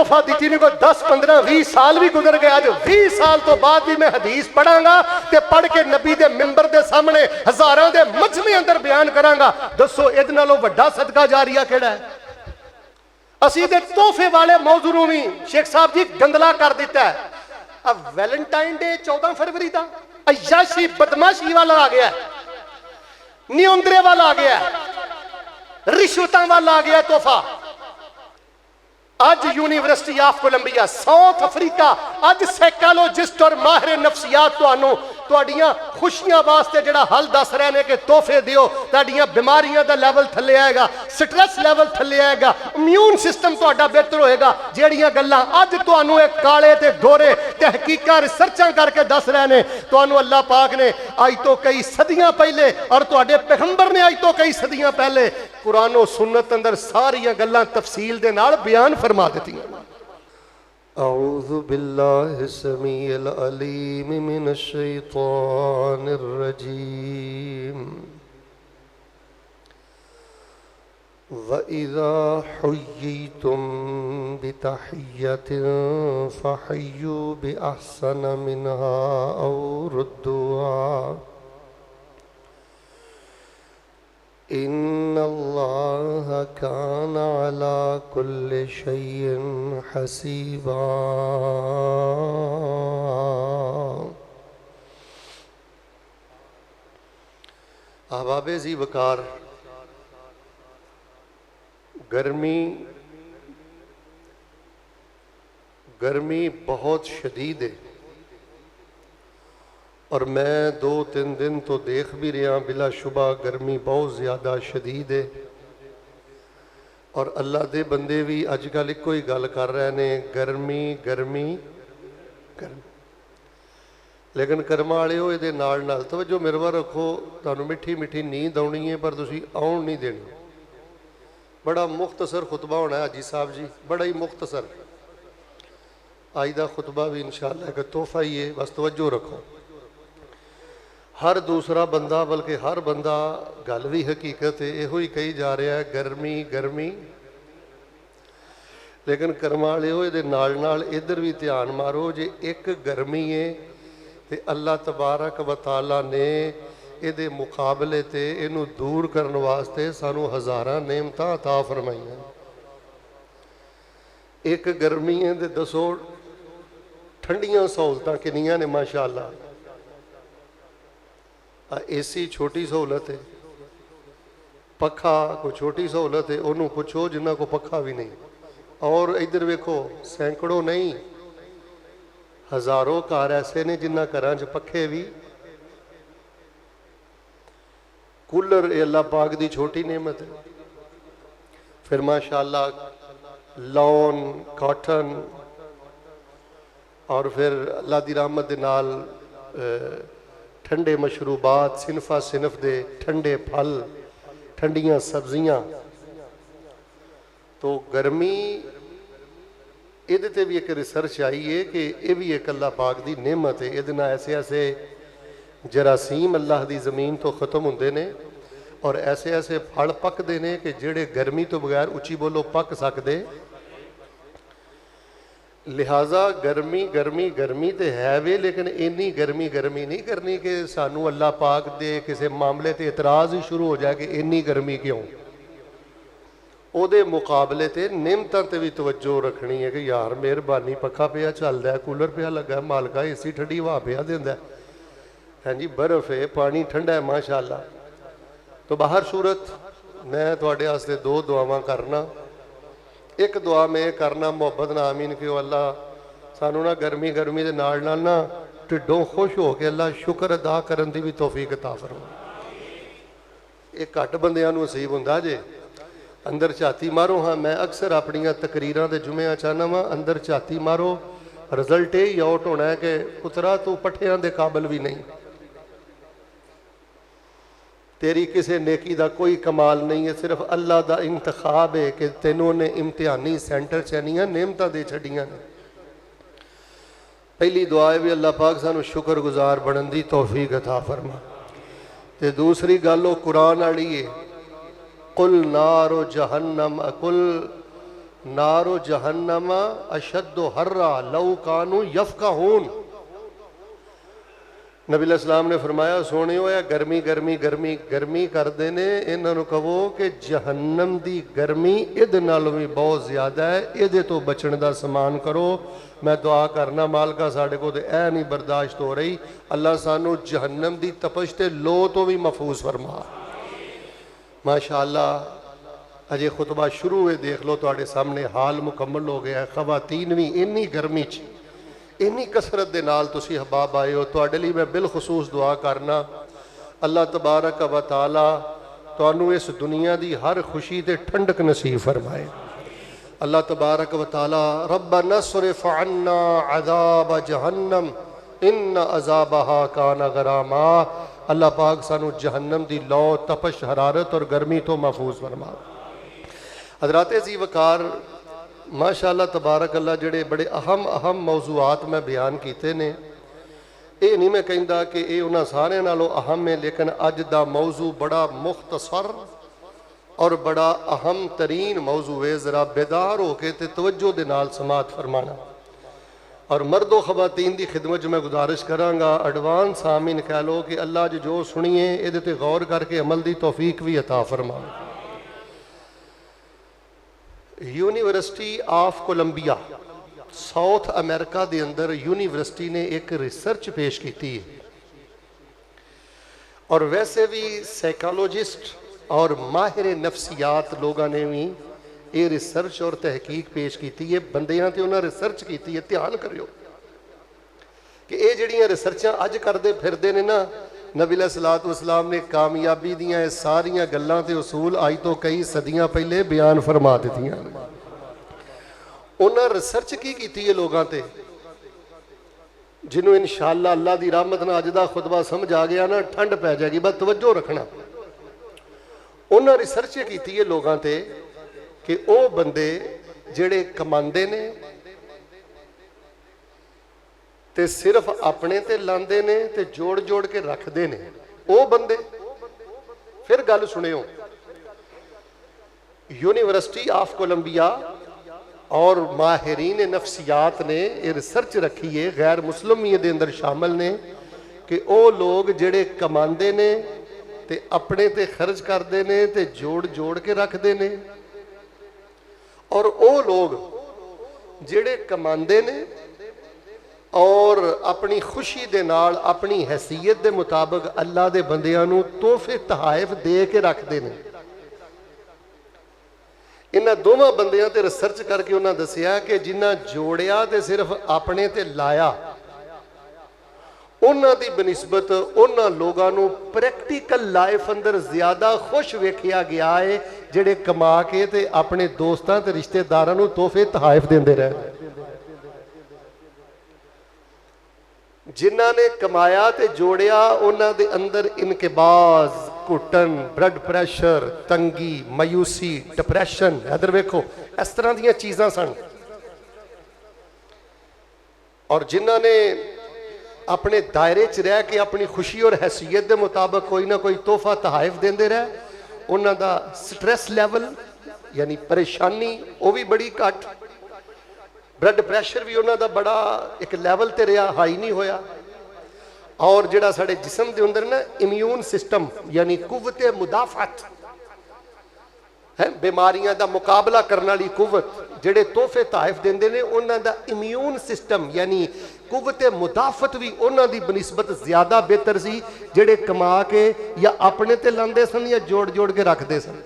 तोहफा दी नहीं, कोई 10 15 20 साल भी गुजर गए, अज 20 साल तो बाद भी मैं हदीस पढ़ांगा ते पढ़ के नबी दे मिंबर दे सामने हजारां दे मजमे अंदर बयान करांगा। दसो इहदे नालों वड्डा सदका जारिया किहड़ा है? असीं दे तोहफे वाले मौजू नूं भी शेख साहब जी गंदला कर दिता है। अब वैलेंटाइन डे 14 फरवरी का अयाशी बदमाशी वाला आ गया, नियंत्रे वाला आ गया, रिश्वतां वाला आ गया तोहफा। अज university of Colombia South Africa अज साइकोलॉजिस्ट और माहिर नफसियात तुहाड़ियां खुशियां वास्ते जिहड़ा हल दस रहे हैं कि तोहफे दिओ, तुहाड़ियां बीमारियां दा लेवल थल्ले आएगा, स्ट्रेस लेवल थल्ले आएगा, इम्यून सिस्टम तुहाडा बेहतर होएगा। जिहड़ियां गल्लां अज तुहानूं एक काले ते गोरे तहकीकां रिसर्चां करके दस रहे हैं, तुहानूं अल्लाह पाक ने अज तो कई सदियां पहले और तुहाडे पैगंबर ने अज तो कई सदियां पहले कुरानो सुन्नत अंदर सारियां गल्लां तफसील दे नाल बयान फरमा दित्तियां। औज़ु बिल्लाहि समीइल अलीम मिनश शैतानिर रजीम। व इज़ा हुय्यितुम बितहिय्यतिन फहय्यू बिअहसन मिनहा औ रुद्दुहा इन्नल्लाह कान अला कुल्लि शैइन हसीबा। अहबाबे ज़ी वकार, गर्मी बहुत शदीद है और मैं 2-3 दिन तो देख भी रहा बिलाशुबा गर्मी बहुत ज़्यादा शदीद है। और अल्लाह दे बंदे भी अजकल एको ही गल कर रहे ने, गर्मी गर्मी गर्मी। लेकिन कर्मा वालिओ इहदे नाल नाल तवज्जो मेरे वाल रखो, तुहानूं मिठी मिठी नींद आउणी है पर तुसीं आउण नहीं देनी। बड़ा मुख्तसर खुतबा होना है हाजी साहब जी, बड़ा ही मुख्तसर। अज का खुतबा भी इंशाअल्लाह एक तोहफा ही है, बस तवज्जो रखो। हर दूसरा बंदा बल्कि हर बंदा गल भी हकीकत है इहो ही कही जा रहा है गर्मी गर्मी। लेकिन कर्म वालिओ इहदे नाल नाल इधर भी ध्यान मारो, जे एक गर्मी है तो अल्लाह तबारक व तआला ने इहदे मुकाबले ते इहनूं दूर करने वास्ते सानू हज़ारां नेमतां अता फरमाईयां। एक गर्मी है तो दसो ठंडियां सहूलतां किन्नियां ने माशाअल्लाह। एसी छोटी सहूलत है, पखा कोई छोटी सहूलत है, उन्होंने पुछो जिन्हों को पखा भी नहीं। और इधर वेखो सैकड़ों नहीं हज़ारों घर ऐसे ने जिन्होंने घरां च पखे भी, कूलर अल्लाह पाक दी छोटी नेमत है। फिर माशाअल्लाह लॉन कॉटन और फिर अल्लाह दी रहमत दे नाल ठंडे मशरूबात, सिनफा सिनफ दे ठंडे फल, ठंडियां सब्जियां। तो गर्मी इहदे ते भी एक रिसर्च आई है कि यह भी एक अल्लाह पाक दी नेमत है। इहदे नाल ऐसे ऐसे जरासीम अल्लाह दी ज़मीन तो ख़त्म होंदे ने और ऐसे ऐसे फल पकते हैं कि जिहड़े गर्मी तो बगैर उची बोलो पक सकते। लिहाजा गर्मी गर्मी गर्मी तो है वे, लेकिन इन्नी गर्मी गर्मी नहीं करनी कि सानू अल्लाह पाक दे किसी मामले ते इतराज़ ही शुरू हो जाए कि इन्नी गर्मी क्यों। उहदे मुकाबले ते नेमतां ते भी तवज्जो रखनी है कि यार मेहरबानी पखा पिया चलदा है, कूलर पिया लगा, मालका एसी ठंडी हवा पिया दिंदा, हाँ जी बर्फ है, पानी ठंडा है माशाअल्लाह। तो बाहर सूरत मैं तुहाडे वास्ते 2 दुआवां करना। एक दुआ मैं करना मुहब्बत ना आमीन कि अल्लाह सानू ना गर्मी गर्मी दे नाल नाल ना ढिड्डों खुश हो के अल्लाह शुक्र अदा करन दी भी तौफीक अता फरमा। एक घट बंदियां नूं नसीब हुंदा जे। अंदर झाती मारो। हाँ मैं अक्सर अपनियां तकरीरां दे जुम्मियां चाहना वा अंदर झाती मारो, रिजल्ट यही आउट होना है कि पुत्रा तू पट्ठियां दे काबिल भी नहीं, तेरी किसी नेकी का कोई कमाल नहीं है, सिर्फ अल्लाह का इंतखाब है कि तेनों ने इम्तिहानी सेंटर चैनियां नेमतां दे छड़ियां ने। पहली दुआ है भी अल्लाह पाक सानू शुक्रगुजार बनने की तौफीक अता फरमा। ते दूसरी गल वो कुरान वाली है, कुल नारो जहन्नम कुल नारो जहन्नमा अशद्दु हर्रा लौ कानू यफ़क़हून। नबी अलैहिस्सलाम ने फरमाया सोनियो है गर्मी गर्मी गर्मी गर्मी करते ने, इन्हों कहो कि जहन्नम की गर्मी इहदे नालों भी बहुत ज़्यादा है, इहदे तो बचने का समान करो। मैं दुआ करना मालका साढ़े को ऐ नहीं बर्दाश्त हो रही, अल्लाह सानू जहन्नम की तपश ते लो तो भी महफूज फरमा। माशाअल्लाह अजे खुतबा शुरू है, देख लो तुहाडे सामने हाल मुकम्मल हो गया। खवातीन भी इन्नी गर्मी च इन्नी कसरत दे नाल तुसी हबाब आए हो, तुहाडे लई मैं बिलखसूस दुआ करना अल्लाह तबारक व तआला तुहानू इस दुनिया की हर खुशी ते ठंडक नसीब फरमाए। अल्लाह तबारक व तआला रब्बना स्रिफ अन्ना अज़ाब जहन्नम इन अज़ाबहा काना गरामा। अल्लाह पाक सानू जहन्नम की लौ तपश हरारत और गर्मी तो महफूज फरमा। हज़रात जी वकार माशाअल्लाह तबारक अल्लाह जेड़े बड़े अहम मौजूआत मैं बयान किए ने, ये नहीं मैं कहता कि ये उन्होंने सारे नालों अहम है, लेकिन अज का मौजू बड़ा मुख्तसर और बड़ा अहम तरीन मौजू है। ज़रा बेदार होकर ते तवज्जो दे नाल समात फरमाना। और मर्दो खवातीन की खिदमत मैं गुजारिश कराँगा, एडवांस आमीन कह लो कि अल्लाह जो सुनिए ये ते गौर करके अमल की तौफीक भी अता फरमा। University of Colombia South America के अंदर यूनिवर्सिटी ने एक रिसर्च पेश की है, और वैसे भी साइकोलॉजिस्ट और माहिर नफ्सियात लोगों ने भी ये रिसर्च और तहकीक पेश की है। बंदियां ते उन्हें रिसर्च की है, ध्यान करियो कि ये जड़ियाँ रिसर्चा अज करते फिरते ने ना, नबी अलैहिस्सलातु वस्सलाम ने कामयाबी दियाँ सारियां गल्लां ते उसूल अज तो कई सदियां पहले बयान फरमा दित्तियां। उन्हें रिसर्च की है लोगों ते, जिन्होंने इंशाअल्लाह अल्लाह की रहमत नाल अज दा खुतबा समझ आ गया ना, ठंड पै जाएगी, बस तवज्जो रखना। उन्हें रिसर्च की है लोगों ते कि वो बंदे जिहड़े कमांदे ने ते सिर्फ अपने ते लांदे ने ते जोड़ जोड़ के रखते ने, वो बंदे। फिर गल सुनियो, यूनिवर्सिटी ऑफ कोलंबिया और माहिरीन नफ्सियात ने ये रिसर्च रखी है, गैर मुस्लिम भी ये अंदर शामिल ने, कि वो लोग जिहड़े कमांदे ने ते अपने ते खर्च करते ने ते जोड़ जोड़ के रखते ने, और वो लोग जिहड़े कमांदे ने और अपनी खुशी दे नाल अपनी हैसियत के मुताबिक अल्लाह के बंदियां नूं तोहफे तहाइफ दे के रखते हैं। इन्हां दोवां बंदियां ते रिसर्च करके उन्होंने दसिया कि जिन्हां जोड़िया ते सिर्फ अपने ते लाया, उन्हां दी बनिस्बत उन्हां लोगां नूं प्रैक्टिकल लाइफ अंदर ज्यादा खुश वेखिया गया है जिहड़े कमा के ते अपने दोस्तां ते रिश्तेदारां नूं तोहफे तहाइफ देंदे रहे। जिन्हां ने कमाया ते जोड़िया उन्हां दे अंदर इनकबाज, घुटन, ब्लड प्रैशर, तंगी, मायूसी, डिप्रैशन, इधर वेखो इस तरह दीयां चीज़ां सन। और जिन्हां ने अपने दायरे च रह के अपनी खुशी और हैसियत के मुताबिक कोई ना कोई तोहफा तहाइफ देंदे रहे, उन्हां दा स्ट्रेस लैवल यानी परेशानी वो भी बड़ी घट, ब्लड प्रैशर भी उन्हों का बड़ा एक लैवल ते रहा, हाई नहीं होया। और जिहड़ा साडे जिस्म के अंदर ना इम्यून सिस्टम यानी कुव्वत मुदाफत है, बीमारियां का मुकाबला करने वाली कुव्वत, जिहड़े तोहफे तहाइफ देंदे ने उन्हों का इम्यून सिस्टम यानी कुव्वत मुदाफत भी उन्हों की बनिस्बत ज़्यादा बेहतर सी, जिहड़े कमा के या अपने ते लांदे सन या जोड़ जोड़ के रखते सन।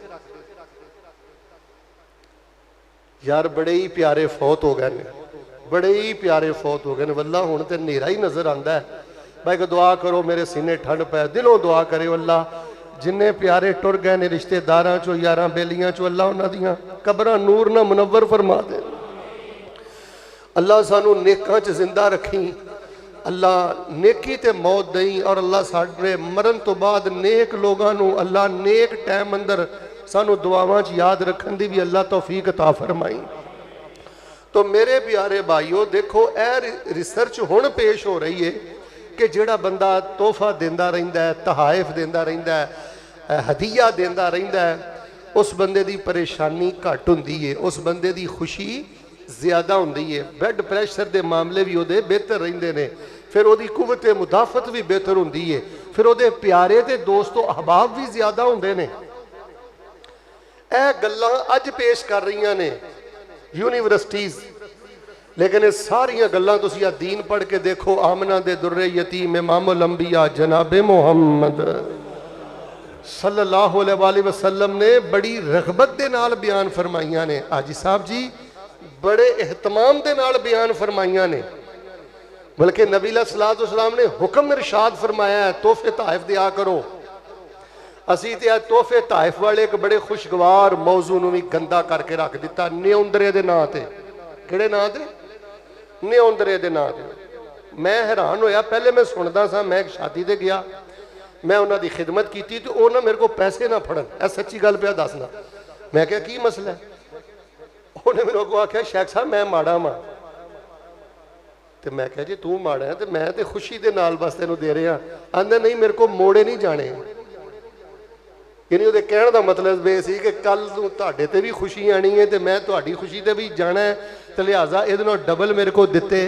यार बड़े ही प्यारे फौत हो गए, बड़े ही प्यारे फौत हो गए। वल्ला हुण ते नेरा ही नज़र आता है। भाई दुआ करो मेरे सीने ठंड पै, दिलों दुआ करे अल्लाह जिन्ने प्यारे टुर गए ने रिश्तेदारां चो यारां बेलियां चो, अल्लाह उन्हां दियां कबरां नूर ना मुनव्वर फरमा दे। अल्लाह सानू नेकां च जिंदा रखी, अल्लाह नेकी ते मौत दई, और अल्लाह साडे मरन तो बाद नेक लोगां नू अल्लाह नेक टाइम अंदर सानू दुआवां च याद रखन दी भी अल्लाह तौफीक अता फरमाई। तो मेरे प्यारे भाईओ देखो, ए रिसर्च हुण पेश हो रही है कि जिहड़ा बंदा तोहफा देंदा रहिंदा है, तहाइफ देंदा रहिंदा है, हदीया देंदा रहिंदा है, उस बंदे की परेशानी घट होंदी है, उस बंदे की खुशी ज़्यादा होंदी है। ब्लड प्रैशर के मामले भी उहदे बेहतर रहिंदे ने, फिर उहदी कुव्वत मुदाफत भी बेहतर होंदी है, फिर उहदे प्यारे ते दोस्तों अहबाब भी ज़्यादा होंदे ने। यह गल्लां अज पेश कर रही ने यूनीवर्सिटीज़, लेकिन ये सारिया गल्लां तुसीं आ दीन पढ़ के देखो। आमना दे दुर्रे यतीम इमामुल अंबिया जनाबे मुहम्मद सल्लल्लाहु अलैहि वसल्लम ने बड़ी रगबत दे नाल बयान फरमाइया ने। हाजी साहब जी बड़े एहतमाम दे नाल बयान फरमाइया ने, बल्कि नबी सल्लल्लाहु अलैहि वसल्लम ने हुक्म इरशाद फरमाया है तोहफे ताइफ दिया करो। असी तो तोहफे ताइफ वाले एक बड़े खुशगवार मौजू नूं भी गंदा करके रख दिता, न्योंदरे दे नां ते। किहड़े नां ते? न्योंदरे दे नां ते। मैं हैरान होया, पहले मैं सुनदा सा, मैं एक शादी ते गया, मैं उन्हां दी खिदमत की तो वो ना मेरे को पैसे ना फड़न, ऐ सच्ची गल पिया दसना। मैं क्या की मसला है? उन्हें मेरे को आख्या शेख साहब मैं माड़ा वां। तो मैं क्या जी तू माड़ा है, तो मैं तो खुशी के नाल बस तेनों दे रहा। आंदे नहीं मेरे को मोड़े नहीं जाने, यानी वो कहने का मतलब ये सी कि कल तू तुहाडे ते भी खुशी आनी है तो मैं तुहाडी खुशी ते भी जाना है, तो लिहाजा ये डबल मेरे को दिते।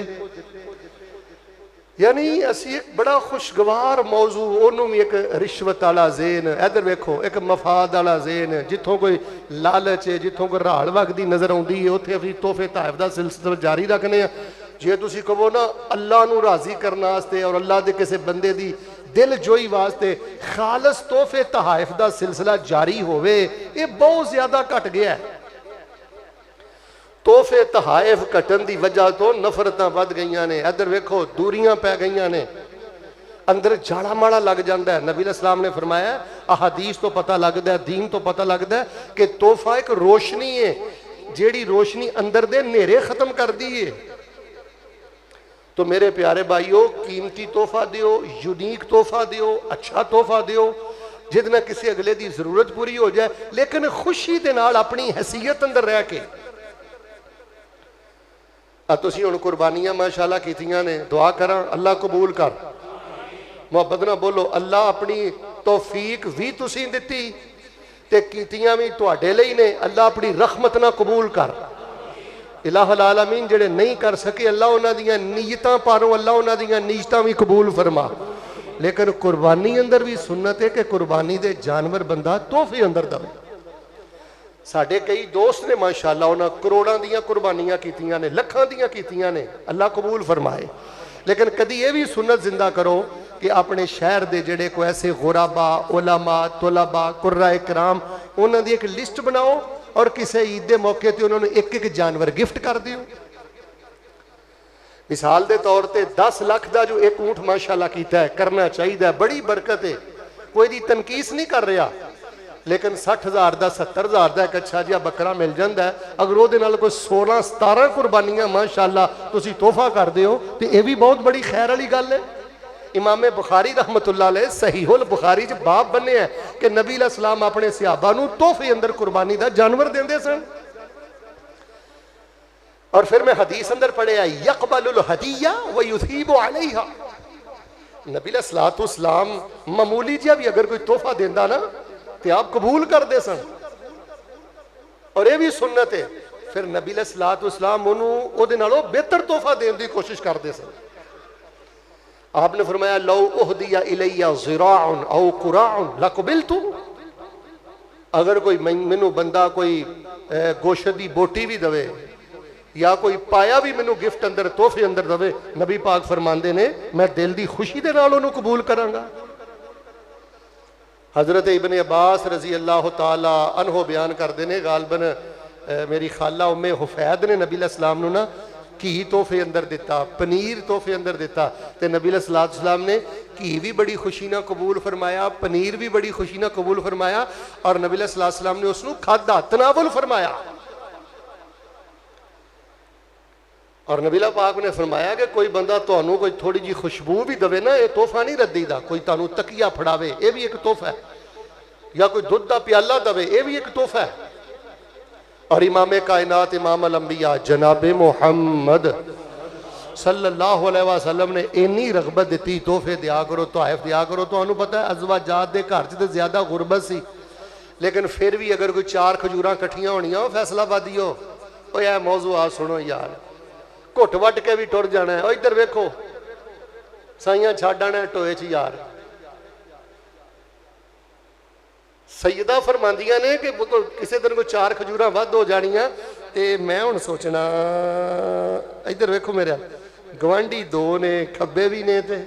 यानी असी एक बड़ा खुशगवार मौजू, उन्होंने भी एक रिश्वत वाला जेन, इधर वेखो एक मफाद वाला जेन, जितों कोई लालच है, जितों कोई राल वगदी नज़र आती है, उत्थे असीं तोहफे ताइफ का सिलसिला जारी रखने। जे तुसीं कहो ना अल्लाह नूं राज़ी करने वास्ते और अल्लाह के किसी बंदे की दिल जोई वास्ते खालस तोहफे तहाइफ का सिलसिला जारी होवे, ये बहुत ज़्यादा घट गया है। तोहफे तहाइफ घटन की वजह तो नफरत वध गई ने। इधर वेखो दूरियां पै गई ने, अंदर जाड़ा माड़ा लग जाता है। नबी इस्लाम ने फरमाया, अहादीस तो पता लगता है, दीन तो पता लगता है कि तोहफा एक रोशनी है, जेड़ी रोशनी अंदर दे नेरे खत्म कर दी है। तो मेरे प्यारे भाईओ, कीमती तोहफा दियो, यूनीक तोहफा दियो, अच्छा तोहफा दियो, जिद ना किसी अगले की जरूरत पूरी हो जाए, लेकिन खुशी के नाल अपनी हैसियत अंदर रह के। तुसीं हुण कुर्बानियां माशाअल्लाह कीतियां ने, दुआ करा अल्लाह कबूल कर। मुहब्बत ना बोलो, अल्लाह अपनी तौफीक भी तुसीं दित्ती ते कीतियां भी तुहाडे लई ने, अल्लाह अपनी रहमत ना कबूल कर। इलाहुल आलमीन जेड़े नहीं कर सके, अल्लाह उन्हां दियां नीयतां पारों अल्लाह उन्हां दियां नीयतां भी कबूल फरमा। लेकिन कुर्बानी अंदर भी सुन्नत है कि कुर्बानी दे जानवर बंदा तोहफे अंदर दवे। साढ़े कई दोस्त ने माशाअल्लाह उन्होंने करोड़ों दियां कुर्बानियां कीतियां ने, लखां दियां कीतियां ने, अल्लाह कबूल फरमाए। लेकिन कदी ये भी सुन्नत जिंदा करो कि अपने शहर के जेड़े कोई ऐसे गुराबा, उलमा, तुलबा, कुर्रा इकराम, उन्होंने दी एक लिस्ट बनाओ और किसी ईद के मौके पर उन्होंने एक एक जानवर गिफ्ट कर दियो। मिसाल के तौर पर 10 लाख का जो एक ऊँट माशाअल्लाह कीता है, करना चाहिए, बड़ी बरकत है, कोई दी तनकीस नहीं कर रहा। लेकिन 60,000 का 70,000 का एक अच्छा जिहा बकरा मिल जाता है, अगर वो कोई 16-17 कुर्बानियां माशाअल्लाह तुसीं तोहफा कर दो तो यह भी बहुत बड़ी खैर वाली गल है। इमाम बुखारी रहमतुल्लाह अलैह सहीहुल बुखारी च बाब बने कि नबी अलैहिस्सलाम अपने सहाबा नूं तोहफे अंदर कुर्बानी का जानवर देंदे सन। और फिर मैं हदीस अंदर पढ़िया, यकबलुल हदिया व युसीबु अलैहा। नबी अलैहिस्सलाम मामूली जिहा भी अगर कोई तोहफा देंदा ना तो आप कबूल करते सन, और यह भी सुन्नत है। फिर नबी अलैहिस्सलाम उन्होंने बेहतर तोहफा देने की कोशिश करते सन। आपने फरमाया, लौ उहदिया इलैया ज़िराउन औ कुराउन लक़बिलतु। अगर कोई मैनू बंदा कोई गोश्त की बोटी भी दवे या कोई पाया भी मैनू गिफ्ट अंदर तोहफे अंदर दवे, नबी पाक फरमाते ने मैं दिल की खुशी के नाल उन्होंने कबूल करांगा। हज़रत इब्न अब्बास रजी अल्लाह तआला अन्हो बयान करते हैं, गालबन मेरी खाला उम्मे हुफैद ने नबी अलैहिस्सलाम नूं ना घी तोहफे अंदर दिता, पनीर तोहफे अंदर दिता, तो नबी अलैहिस्सलाम ने घी भी बड़ी खुशी ना कबूल फरमाया, पनीर भी बड़ी खुशी ना कबूल फरमाया, और नबी अलैहिस्सलाम ने उसनूं खाधा, तनावुल फरमाया। और नबी पाक ने फरमाया कि कोई बंदा तुहानू कोई थोड़ी जी खुशबू भी दवे ना, ये तोहफा नहीं रद्दीदा। कोई तुहानू तकिया फड़ावे, ये भी एक तोहफा है, या कोई दुध का प्याला दवे, ये भी एक तोहफा है। और इमाम कायनात इमाम अल अंबिया जनाबे मुहम्मद सल्लल्लाहु अलैहि वसल्लम ने इन्नी रगबत दी, तोहफे दिया करो, तोहफ दिया करो। तुहानू पता है अज़वाजात दे घर च ते ज़्यादा गुरबत सी, लेकिन फिर भी अगर कोई 4 खजूरां इकट्ठियां होनियां फैसलाबादी हो यह मौजू आ सुनो यार, घुट वट के भी टुर जाना है। इधर वेखो साइयां छड्ड आना टोए च यार। सैयदा फरमांदियां ने कि किसी दिन कोई 4 खजूरां वध हो जानियां ते मैं हुण सोचना, इधर वेखो मेरे गवांढी 2 ने, खब्बे भी ने ते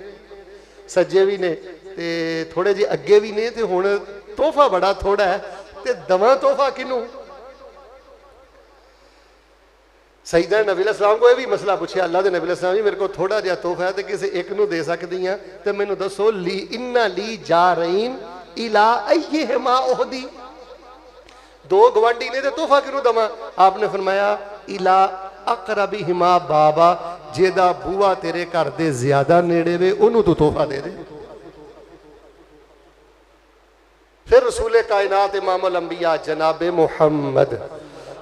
सज्जे भी ने ते थोड़े जे अगे भी ने ते हुण तोहफा बड़ा थोड़ा है ते दवा तोहफा किनू। सईदा नबी अलैहिस्सलाम को यह भी मसला पूछा, अल्लाह के नबी अलैहिस्सलाम जी मेरे को थोड़ा जिहा तोहफा है तो किसी एक नू दे सकदी हाँ, तो मैनू दसो ली इन्ना ली जा रहीन इला अय्यिहिमा उहदी। 2 गवांढी ने तो तोहफा किनू दवा? आपने फरमाया इला अकरबिहिमा बाबा, जेदा बूआ तेरे घर दे ज्यादा नेड़े वे उन्होंने तू तोहफा दे दे। फिर रसूल कायनात इमामुल अंबिया जनाबे मुहम्मद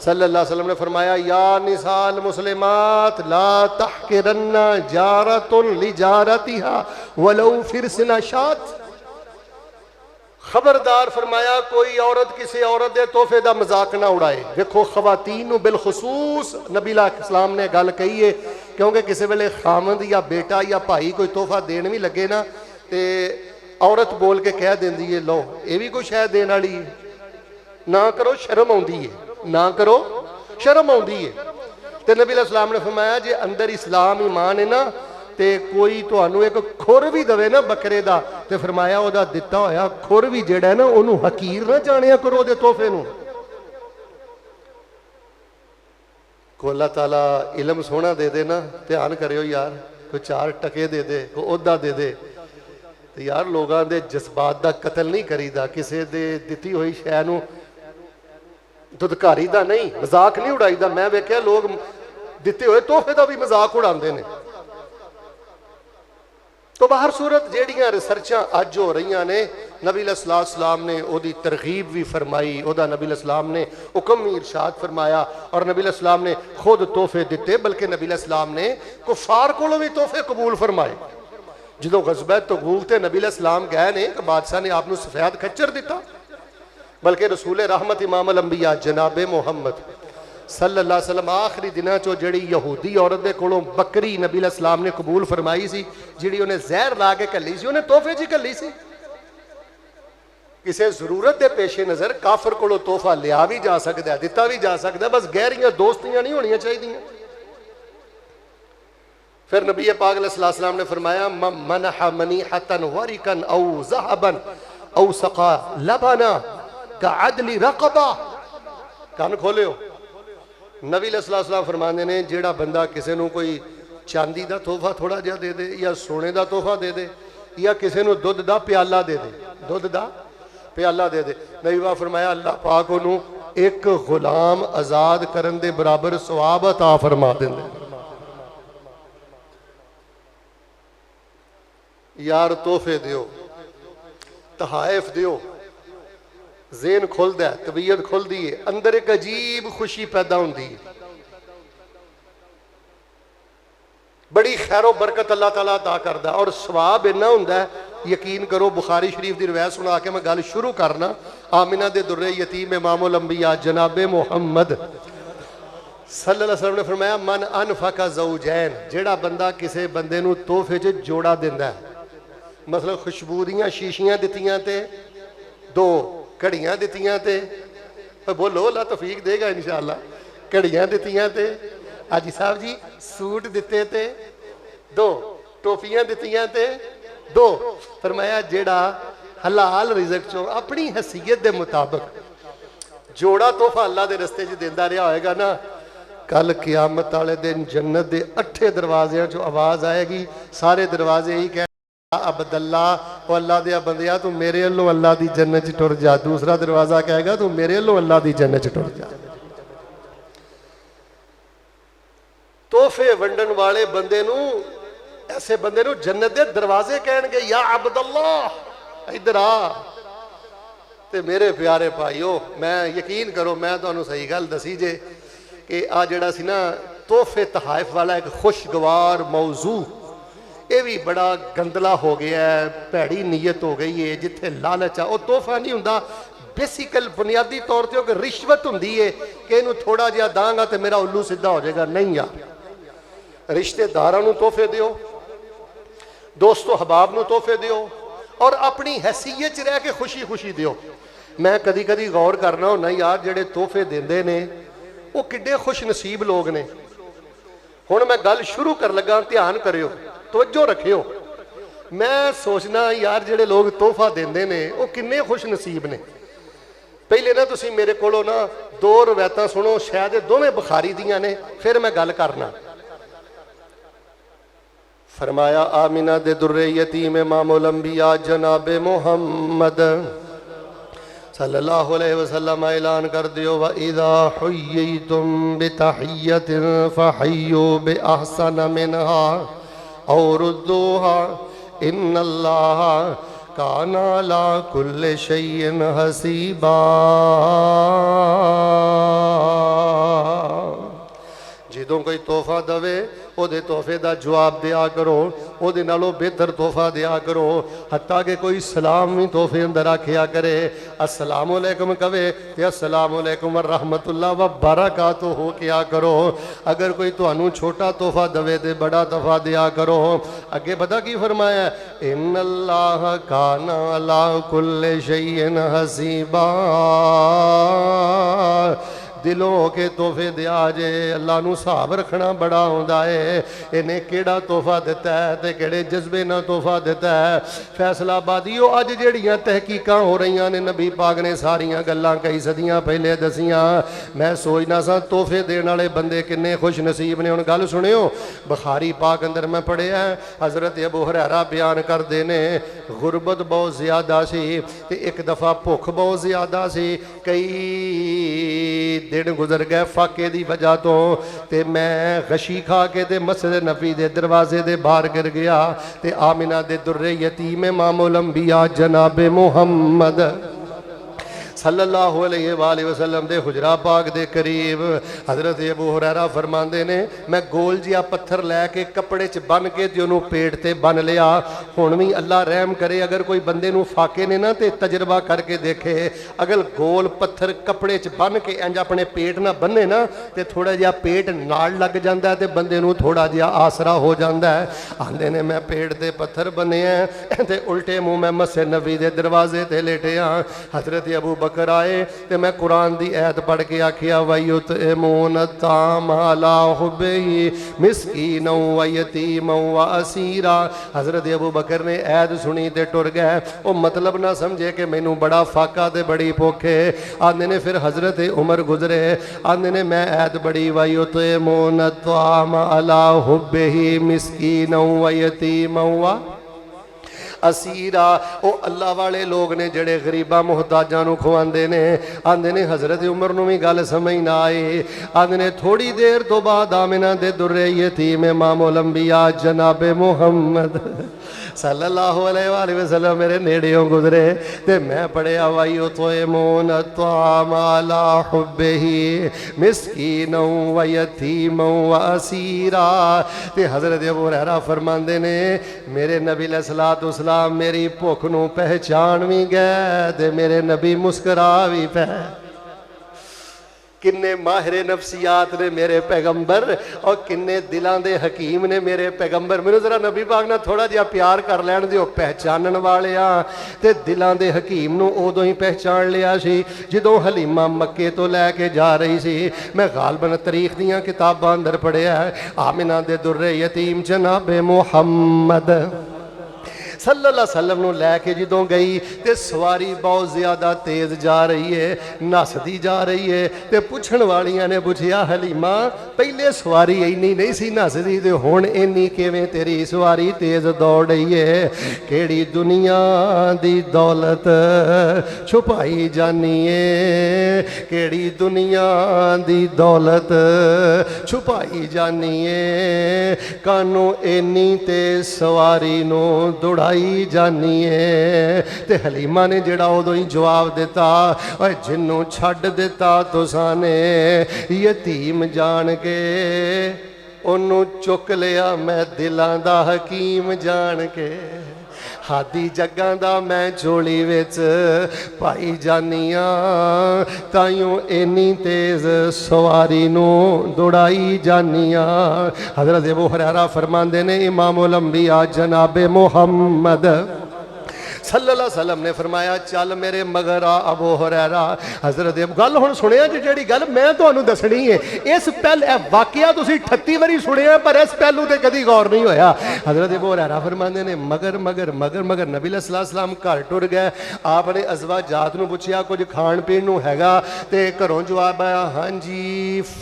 सल्लल्लाहु अलैहि वसल्लम ने फरमाया या निसाल मुस्लिमात ला तहकिरन्ना जारतुन लिजारतिहा वलौ फिरसना शात। खबरदार फरमाया कोई औरत किसी औरत के तोहफे का मजाक ना उड़ाए। देखो खवातीन बिलखसूस नबी इस्लाम ने गल कही है, क्योंकि किसी वेले खामद या बेटा या भाई कोई तोहफा देन भी लगे ना तो औरत बोल के कह देंदी है लो ये भी कोई शह देने वाली है, ना करो शर्म आउंदी है, ना करो शर्म आउंदी है। तो नबी इस्लाम ने फरमाया जे अंदर इस्लाम ईमान है ना तो कोई तुहानू एक खुर भी दवे ना बकरे का तो फरमाया वह दिता होया खुर भी जेड़ा है ना उन्होंने हकीर ना जानिया करो उहदे तोहफे नू। को अल्लाह ताला इलम सोहना दे दे ना, ध्यान करियो यार, कोई 4 टके दे दे, कोई ओहदा दे दे तो यार लोगों के जज्बात का कतल नहीं करीदा, किसी दे दिती हुई शै नू दुदकारी दा नहीं, मजाक नहीं उड़ाईदा। मैं वेख्या लोग दिते हुए तोहफे का भी मजाक उड़ाते हैं। तो बाहर सूरत जेड़ियां रिसर्चां अज हो रही ने, नबी अलैहिस्सलाम ने ओदी तरगीब भी फरमाई, ओदा नबी अलैहिस्सलाम ने हुक्म भी इरशाद फरमाया और नबी अलैहिस्सलाम ने खुद तोहफे दिते, बल्कि नबी अलैहिस्सलाम ने कुफार कोलों भी तोहफे कबूल फरमाए। जो गज़बा तबूक ते नबी अलैहिस्सलाम गए ने कि बादशाह ने आपको सफेद खच्चर दिता, बल्कि रसूल रहमत इमामुल अंबिया जनाबे मुहम्मद सल्लल्लाहु अलैहि वसल्लम आखिरी दिनों चो जिहड़ी यहूदी औरत दे कोलों बकरी नबी अलैहिस्सलाम ने कबूल फरमाई सी, जिहड़ी उन्हें जहर ला के घल्ली सी, उन्हें तोहफे च घल्ली सी। किसी जरूरत के पेशे नज़र काफर कोलों तोहफा लिया भी जा सकता है, दिता भी जा सकता है, बस गहरियां दोस्तियां नहीं होनियां चाहिए। फिर नबी पाक अलैहि सलाम ने फरमाया मनहा मनीहतन वरिकन औ ज़हबन औ सका लबना का अदली रकबा। कान खोलियो, नबी अलैहि सलाम फरमाते ने जेड़ा बंदा किसी को कोई चांदी का तोहफा थोड़ा जिहा दे दे या सोने का तोहफा दे दे या किसी को दुध का प्याला दे दे, दुध का प्याला दे दे, नबी पाक फरमाया अल्लाह पाक उन्होंने एक गुलाम आजाद करन दे बराबर सवाब अता फरमा देंदे। यार तोहफे दियो, तहाइफ दियो, ज़हन खुलदा है, तबीयत खुलती है, अंदर एक अजीब खुशी पैदा होती है, बड़ी खैरो बरकत अल्लाह ताला अता करदा और सवाब इन्ना हुंदा है। यकीन करो बुखारी शरीफ की रिवायत सुना के मैं गल शुरू करना। आमिना दे दुर्रे यतीम इमामुल अंबिया जनाबे मुहम्मद सल्लल्लाहु अलैहि वसल्लम ने फरमाया मन अनफका ज़ौजैन, जेड़ा बंदा किसी बंदे नू तोहफे च जोड़ा दिंदा है, मतलब खुशबू दियां शीशियां दित्तियां ते 2 घड़ियां दित्तियां ते, बोलो अल्लाह तौफीक देगा इंशाअल्लाह, घड़ियां दित्तियां ते हाजी साहब जी सूट दिते ते 2 टोपियां दित्तियां ते 2। फरमाया जेड़ा हलाल रिज़क चो अपनी हैसियत के मुताबिक जोड़ा तोहफा अल्लाह के रस्ते च देंदा रहा होएगा ना, कल क़यामत वाले दिन जन्नत के 8 दरवाज़ियां चो आवाज़ आएगी, सारे दरवाजे ही कह अब्दुल्ला ओ अल्लाह दिया बंदिया तू मेरे अल्लों अल्लाह दी जन्नत च टुर जा। दूसरा दरवाजा कहेगा तू मेरे अल्लों अल्लाह दी जन्नत च टुर जा। तोहफे वंडन वाले बंदे नू, ऐसे बंदे नू जन्नत के दरवाजे कहणगे या अब्दुल्ला इधर आ। ते मेरे प्यारे भाईओ मैं यकीन करो मैं तुहानू सही गल दसी जे कि आ जिहड़ा सी ना तोहफे तहाइफ वाला एक खुशगवार मौजू, ये भी बड़ा गंदला हो गया है, भैड़ी नीयत हो गई है। जिथे लालच आ, वो तोहफा नहीं हुंदा, बेसिकल बुनियादी तौर पर कि रिश्वत होंदी है कि इनू थोड़ा जिहा दांगा तो मेरा उल्लू सीधा हो जाएगा। नहीं यार, रिश्तेदारां नू तोहफे दिओ, दोस्तों हबाब नू तोहफे दिओ और अपनी हैसीयत च रह के खुशी खुशी दिओ। मैं कदी कदी गौर करना होना यार, जेड़े तोहफे देंदे ने वो किड्डे खुश नसीब लोग ने। हुण मैं गल शुरू कर लगा, ध्यान करियो, तवज्जो रखियो। मैं सोचना यार जेड़े लोग तोहफा देंदे ने वो किन्ने खुश नसीब ने। पहले ना तुसी मेरे कोलों ना 2 रवायतां सुनो, शायद ये दोवें बुखारी दियां ने, फिर मैं गल करना। फरमाया आमिना दे दुर्रे यतीम इमामुल अंबिया जनाबे मुहम्मद सल्लल्लाहु अलैहि वसल्लम ऐलान कर दियो, व इज़ा हुय्यितुम बितहिय्यतिन फहय्यु बिअहसन मिनहा औ रुद्दूहा इन्नल्लाह काना अला कुल्लि शैइन हसीबा। जदों कोई तोहफा दवे ਉਹਦੇ ਤੋਹਫੇ ਦਾ ਜਵਾਬ ਦਿਆ ਕਰੋ, ਉਹਦੇ ਨਾਲੋਂ ਬਿਹਤਰ ਤੋਹਫਾ ਦਿਆ ਕਰੋ। ਹੱਤਾ ਕਿ ਕੋਈ ਸਲਾਮ ਵੀ ਤੋਹਫੇ ਅੰਦਰ ਆਖਿਆ ਕਰੇ, अस्सलामु अलैकुम कवे ते अस्सलामु अलैकुम व रहमतुल्लाह व बरकातुहू हो किया करो। अगर कोई तुहानू छोटा तोहफा दवे ते बड़ा तोहफा दिया करो। अगे पता की फरमाया, इन्नल्लाह काना अला कुल्लि शैइन हसीबा। दिलों के तोहफे दिया जे, अल्लाह नू हिसाब रखना बड़ा आउंदा है। इन्हें केड़ा तोहफा दिता है ते केड़े जज्बे नाल तोहफा दिता है। फैसलाबादियो अज जेड़ियां तहकीकां हो रही ने, नबी पाक ने सारियां गल्लां कई सदियां पहले दसियां। मैं सोचना सा तोहफे देने वाले बंदे किन्ने खुश नसीब ने। हुण गल सुनियो, बुखारी पाक अंदर मैं पढ़िया, हज़रत अबू हुरैरा बयान करते ने, गुरबत बहुत ज़्यादा सी ते एक दफ़ा भुख बहुत ज़्यादा सी। कई दिन गुजर गए फाके की वजह तो, ते मैं गशी खा के ते मस्जिद नबी दे दरवाजे दे बाहर गिर गया। ते आमिना दे दुर्रे यतीम इमामुल अंबिया जनाबे मुहम्मद सल्लल्लाहु अलैहि वसल्लम दे हुजरा पाक दे करीब हज़रत अबू हुरैरा फरमाते ने, मैं गोल जिहा पत्थर लैके कपड़े च बन के ते उन्होंने पेट ते बन लिया। हुण भी अल्लाह रहम करे, अगर कोई बंदे नूं फाके ने ना ते तजर्बा करके देखे, अगर गोल पत्थर कपड़े च बन के इंज अपने पेट ना बने ना ते थोड़ा जिहा पेट नाल लग जाता है, ते बंदे नूं थोड़ा जिहा आसरा हो जाता है। आंदे ने मैं पेट ते पत्थर बने हैं ते उल्टे मुँह मैं मस्जिद नबी दे दरवाजे ते लेटे हाँ। हज़रत अबू बकर आए ते मैं कुरान दी ऐत पढ़ के आखिया, वयुतइमून ताम अला हुब्बिही मिस्कीनौ व यतीमौ व असीरा। हज़रत अबू बकर ने ऐत सुनी ते टुर गए। वो मतलब ना समझे कि मैनू बड़ा फाका ते बड़ी भुख है। आंदे ने फिर हज़रत उमर गुजरे, आंदे ने मैं ऐत बड़ी, वयुतइमून ताम अला हुब्बिही मिस्कीनौ व यतीमौ व असीरा। वो अल्लाह वाले लोग ने जड़े गरीबा मुहताजा नूं खवांदे ने। आंदे ने हज़रत उमर नूं भी गल समझ ना आई। आंदे ने थोड़ी देर तो बाद आमिना दे दुर्रे यतीम इमामुल अंबिया जनाबे मुहम्मद सल्लल्लाहु अलैहि वसल्लम मेरे नेड़ियों गुजरे ते मैं पढ़िया, वयुतइमून ताम अला हुब्बिही मिस्कीनौ व यतीमौ व असीरा। ते हज़रत अबू हुरैरा फरमांदे ने, मेरे नबी अलैहिस्सलातु वस्सलाम मेरी भुख नूं पहचान भी गए ते मेरे नबी मुस्करा भी पे। किन्ने माहिर नफसियात ने मेरे पैगंबर और किन्ने दिलों के हकीम ने मेरे पैगंबर। मैनू जरा नबी पाक ना थोड़ा जिहा प्यार कर लैण दिओ। पहचानन वाले ते दिलों के हकीम नूं उदों ही पहचान लिया सी जदों हलीमा मक्के तो लैके जा रही सी। मैं गालबन तारीख दीयां किताबां अंदर पढ़िया, आमिना दे दुर्रे यतीम जनाबे मुहम्मद सल्लल्लाहु अलैहि वसल्लम नूं लैके जदों गई ते सवारी बहुत ज़्यादा तेज़ जा रही है, नसदी जा रही है। ते पुछण वालियां ने पुछया, हलीमा पहले सवारी इन्नी नहीं सी नसदी ते हुण इन्नी किवें तेरी सवारी तेज़ दौड़ रही है? केड़ी दुनिया दी दौलत छुपाई जानी है, केड़ी दुनिया दी दौलत छुपाई जानी है, कानू इन्नी ते सवारी नूं दौड़ा जानी है। ते हलीमा ने जड़ा उदों ही जवाब दिता, और जिन्नू छड्ड दिता तुसां ने यतीम जान के ओनू चुक लिया मैं दिलां दा हकीम जान के। हादी जग्गां दा मैं झोली विच पाई जानिया ताइयों इन्नी तेज सवारी नू दौड़ाई जानिया। हज़रत अबू हुरैरा फरमांदे ने इमामुल अंबिया जनाबे मुहम्मद सल्लल्लाहु अलैहि वसल्लम ने फरमाया चल मेरे मगर आ अबू हुरैरा। हज़रत गल हुण सुनिया जी जिहड़ी गल मैं तुहानूं दसणी है इस पहले वाकिया तुसीं 38 वारी सुनिया पर इस पहलू ते कदी गौर नहीं होया। हज़रत अबू हुरैरा फरमांदे ने मगर मगर मगर मगर नबी सल्लल्लाहु अलैहि वसल्लम घर टुर गए। आपने अज़वाजात नूं पुछया कुछ खाण पीण नूं हैगा ते घरों जवाब आया हाँ जी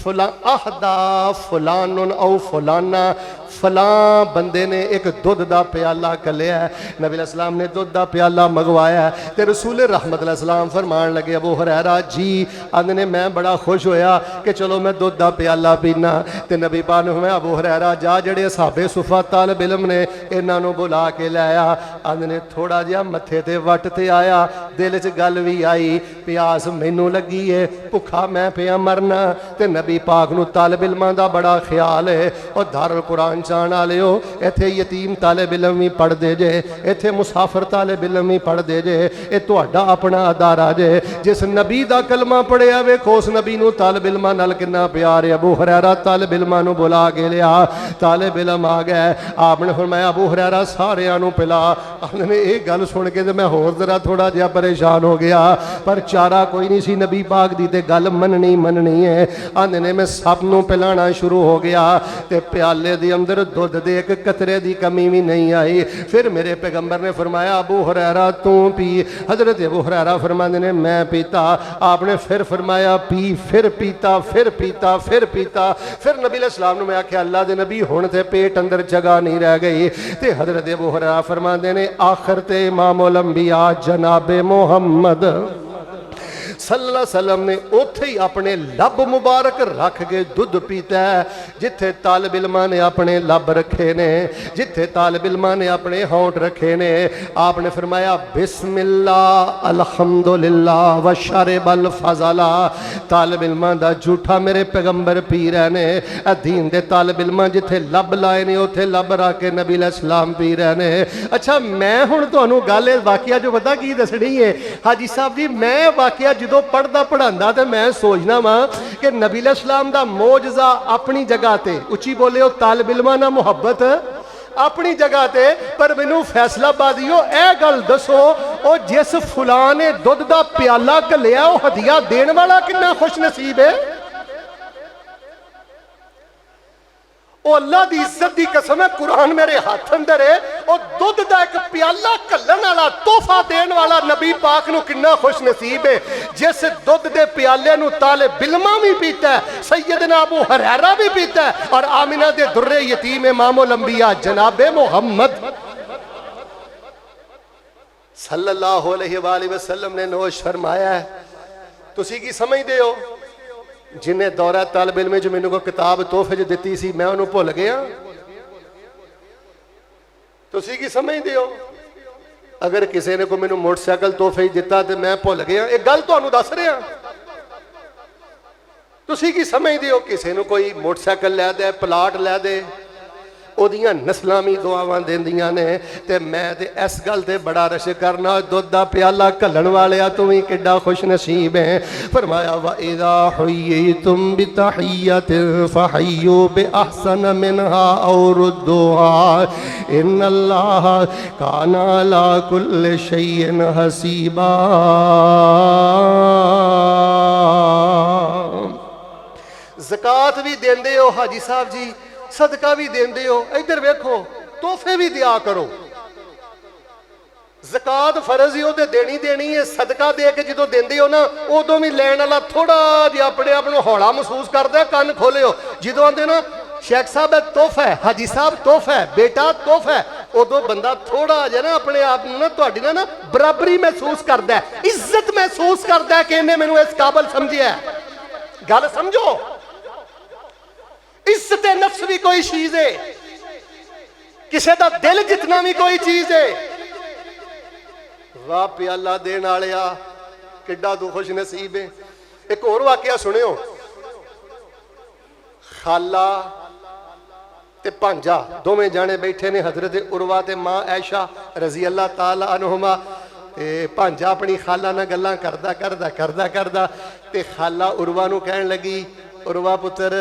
फला अहदा फलानुन औ फलाना फलां बंदे ने एक दुध का प्याला कलिया। नबी सलाम ने दुध का प्याला मंगवाया तो रसूल रहमत सलाम फरमान लगे अबू हुरैरा जी आंदे ने मैं बड़ा खुश होया कि चलो मैं दुध का प्याला पीना। तो नबी पाक ने फरमाया अबू हुरैरा जा जड़े साहबे सुफा तालिब इल्म ने इन्हों बुला के लाया। आंदे ने थोड़ा जिहा मत्थे ते वट ते आया दिल च गल भी आई प्यास मैनू लगी है भुखा मैं पिया मरना। तो नबी पाक नूं तालिब इल्मां दा बड़ा ख्याल है और दारुल कुरान जान वालिओ इत्थे यतीम तालिब इल्म भी पढ़दे जे इत्थे मुसाफिर तालिब इल्म भी पढ़दे जे ये तुहाडा अपना अदारा जे। जिस नबी दा कलमा पढ़िया वेखो उस नबी नूं तालिब इल्मां नाल किन्ना प्यार है। अबू हुरैरा तालिब इल्मां नूं बुला के लिया तालिब इल्म आ गए। आपने फरमाया अबू हुरैरा सारियां नूं पिला। आपने ये गल सुन के मैं होर जरा थोड़ा जिहा परेशान हो गया पर चारा कोई नहीं सी नबी पाक दी ते गल मननी है। आंदे ने मैं सब नूं पिलाना शुरू हो गया ते प्याले दे अंदर दुध दे एक कतरे की कमी भी नहीं आई। फिर मेरे पैगंबर ने फरमाया अबू हुरैरा तू पी। हज़रत अबू हुरैरा फरमाते ने मैं पीता। आपने फिर फरमाया पी फिर पीता फिर पीता फिर पीता। फिर नबी अलैहिस्सलाम ने मैं आख्या अल्लाह दे नबी हुण ते पेट अंदर जगह नहीं रह गई। ते हज़रत अबू हुरैरा फरमाते ने आखिर ते इमामुल अंबिया जनाबे मुहम्मद सल्लल्लाहु अलैहि वसल्लम ने उत्थे ही अपने लब मुबारक रख के दुध पीता है जिथे तालिब इल्मां ने अपने लब रखे ने जिथे तालिब इल्मां ने अपने होंठ रखे ने। आपने फरमाया बिस्मिल्लाह अल्हम्दुलिल्लाह व शरबल फज़ला। तालिब इल्मां दा झूठा मेरे पैगंबर पी रहे ने दीन दे तालिब इल्मां जिथे लब लाए ने उथे लब रख के नबी अलैहिस्सलाम पी रहे ने। अच्छा मैं हुण तुहानूं गल वाकिया जो पता की दसनी है हाजी साहब जी मैं वाकिया जो पढ़दा पढ़ांदा तो मैं सोचना वा कि नबी अलैहिस्सलाम दा मौजज़ा अपनी जगह ते उच्ची बोले हो तालिब इल्मां नाल मुहब्बत अपनी जगह ते पर मैनू फैसलाबादियों ए गल दसो ओ जिस फुलां ने दुध दा प्याला घलिया वो हदिया देने वाला कितना खुश नसीब है। अल्लाह की इज्जत की कसम है कुरान मेरे हाथ अंदर है और दुध का एक प्याला घलन वाला तोहफा देने वाला नबी पाक नूं कितना खुश नसीब है जिस दुध के प्याले नूं तालिब इल्मां भी पीता है सैयदना अबू हुरैरा भी पीता है और आमिना दे दुर्रे यतीम इमामुल अंबिया जनाबे मुहम्मद सल्लल्लाहु अलैहि वसल्लम ने नोश फरमाया है। तुसी की समझदे हो जिन्हें दौरा तालिब इल्म च मैनू कोई किताब तोहफे च दिती सी मैं उन्होंने भुल गया। तुसी की समझदे हो अगर किसी ने कोई मैनू मोटरसाइकिल तोहफे दिता तो मैं भुल गया एक गल तुहानूं दस रहा। तुसी की समझदे हो किसी ने कोई मोटरसाइकिल लै दे प्लाट लै दे ओदियां नस्लां भी दुआवां देंदियां ने ते मैं ते इस गल ते बड़ा रश करना दुध दा प्याला घलन वालिया तू भी किड्डा खुश नसीब है। फरमाया व इज़ा हुय्यितुम बितहिय्यतिन फहय्यू बिअहसन मिनहा औ रुद्दुहा इन्नल्लाह काना अला कुल्लि शैइन हसीबा। ज़कात भी देंदे हो हाजी साहब जी सदका भी देंदे हो इधर वेखो तोहफे भी दिया करो। ज़कात फर्ज ही तो देनी देनी है सदका दे के जो देंदे हो ना उदों भी लैन वाला थोड़ा जिहा अपने आप को हौला महसूस करता है कान खोले हो जो आते ना शेख साहब है तोहफा है हाजी साहब तोहफा है बेटा तोहफा है उदों बंदा थोड़ा जिहा ना अपने आप ना तुहाडी ना बराबरी महसूस करता है इज्जत महसूस करता है कि इन्हें मैनू इस काबल समझिया। गल समझो इज्जत नफ्स भी कोई चीज है किसी का दिल जितना भी कोई चीज है। वाह प्याला देन वालिया किड्डा तू खुश नसीब है। एक और वाकया सुनियो खाला ते भांजा दोवें जाने बैठे ने हजरत उरवा ते मां ऐशा रजी अल्लाह ताला अन्हुमा। ते भांजा अपनी खाला नाल गल्लां करदा करदा करदा करदा ते खाला उरवा नूं कहण लगी, उरवा पुत्र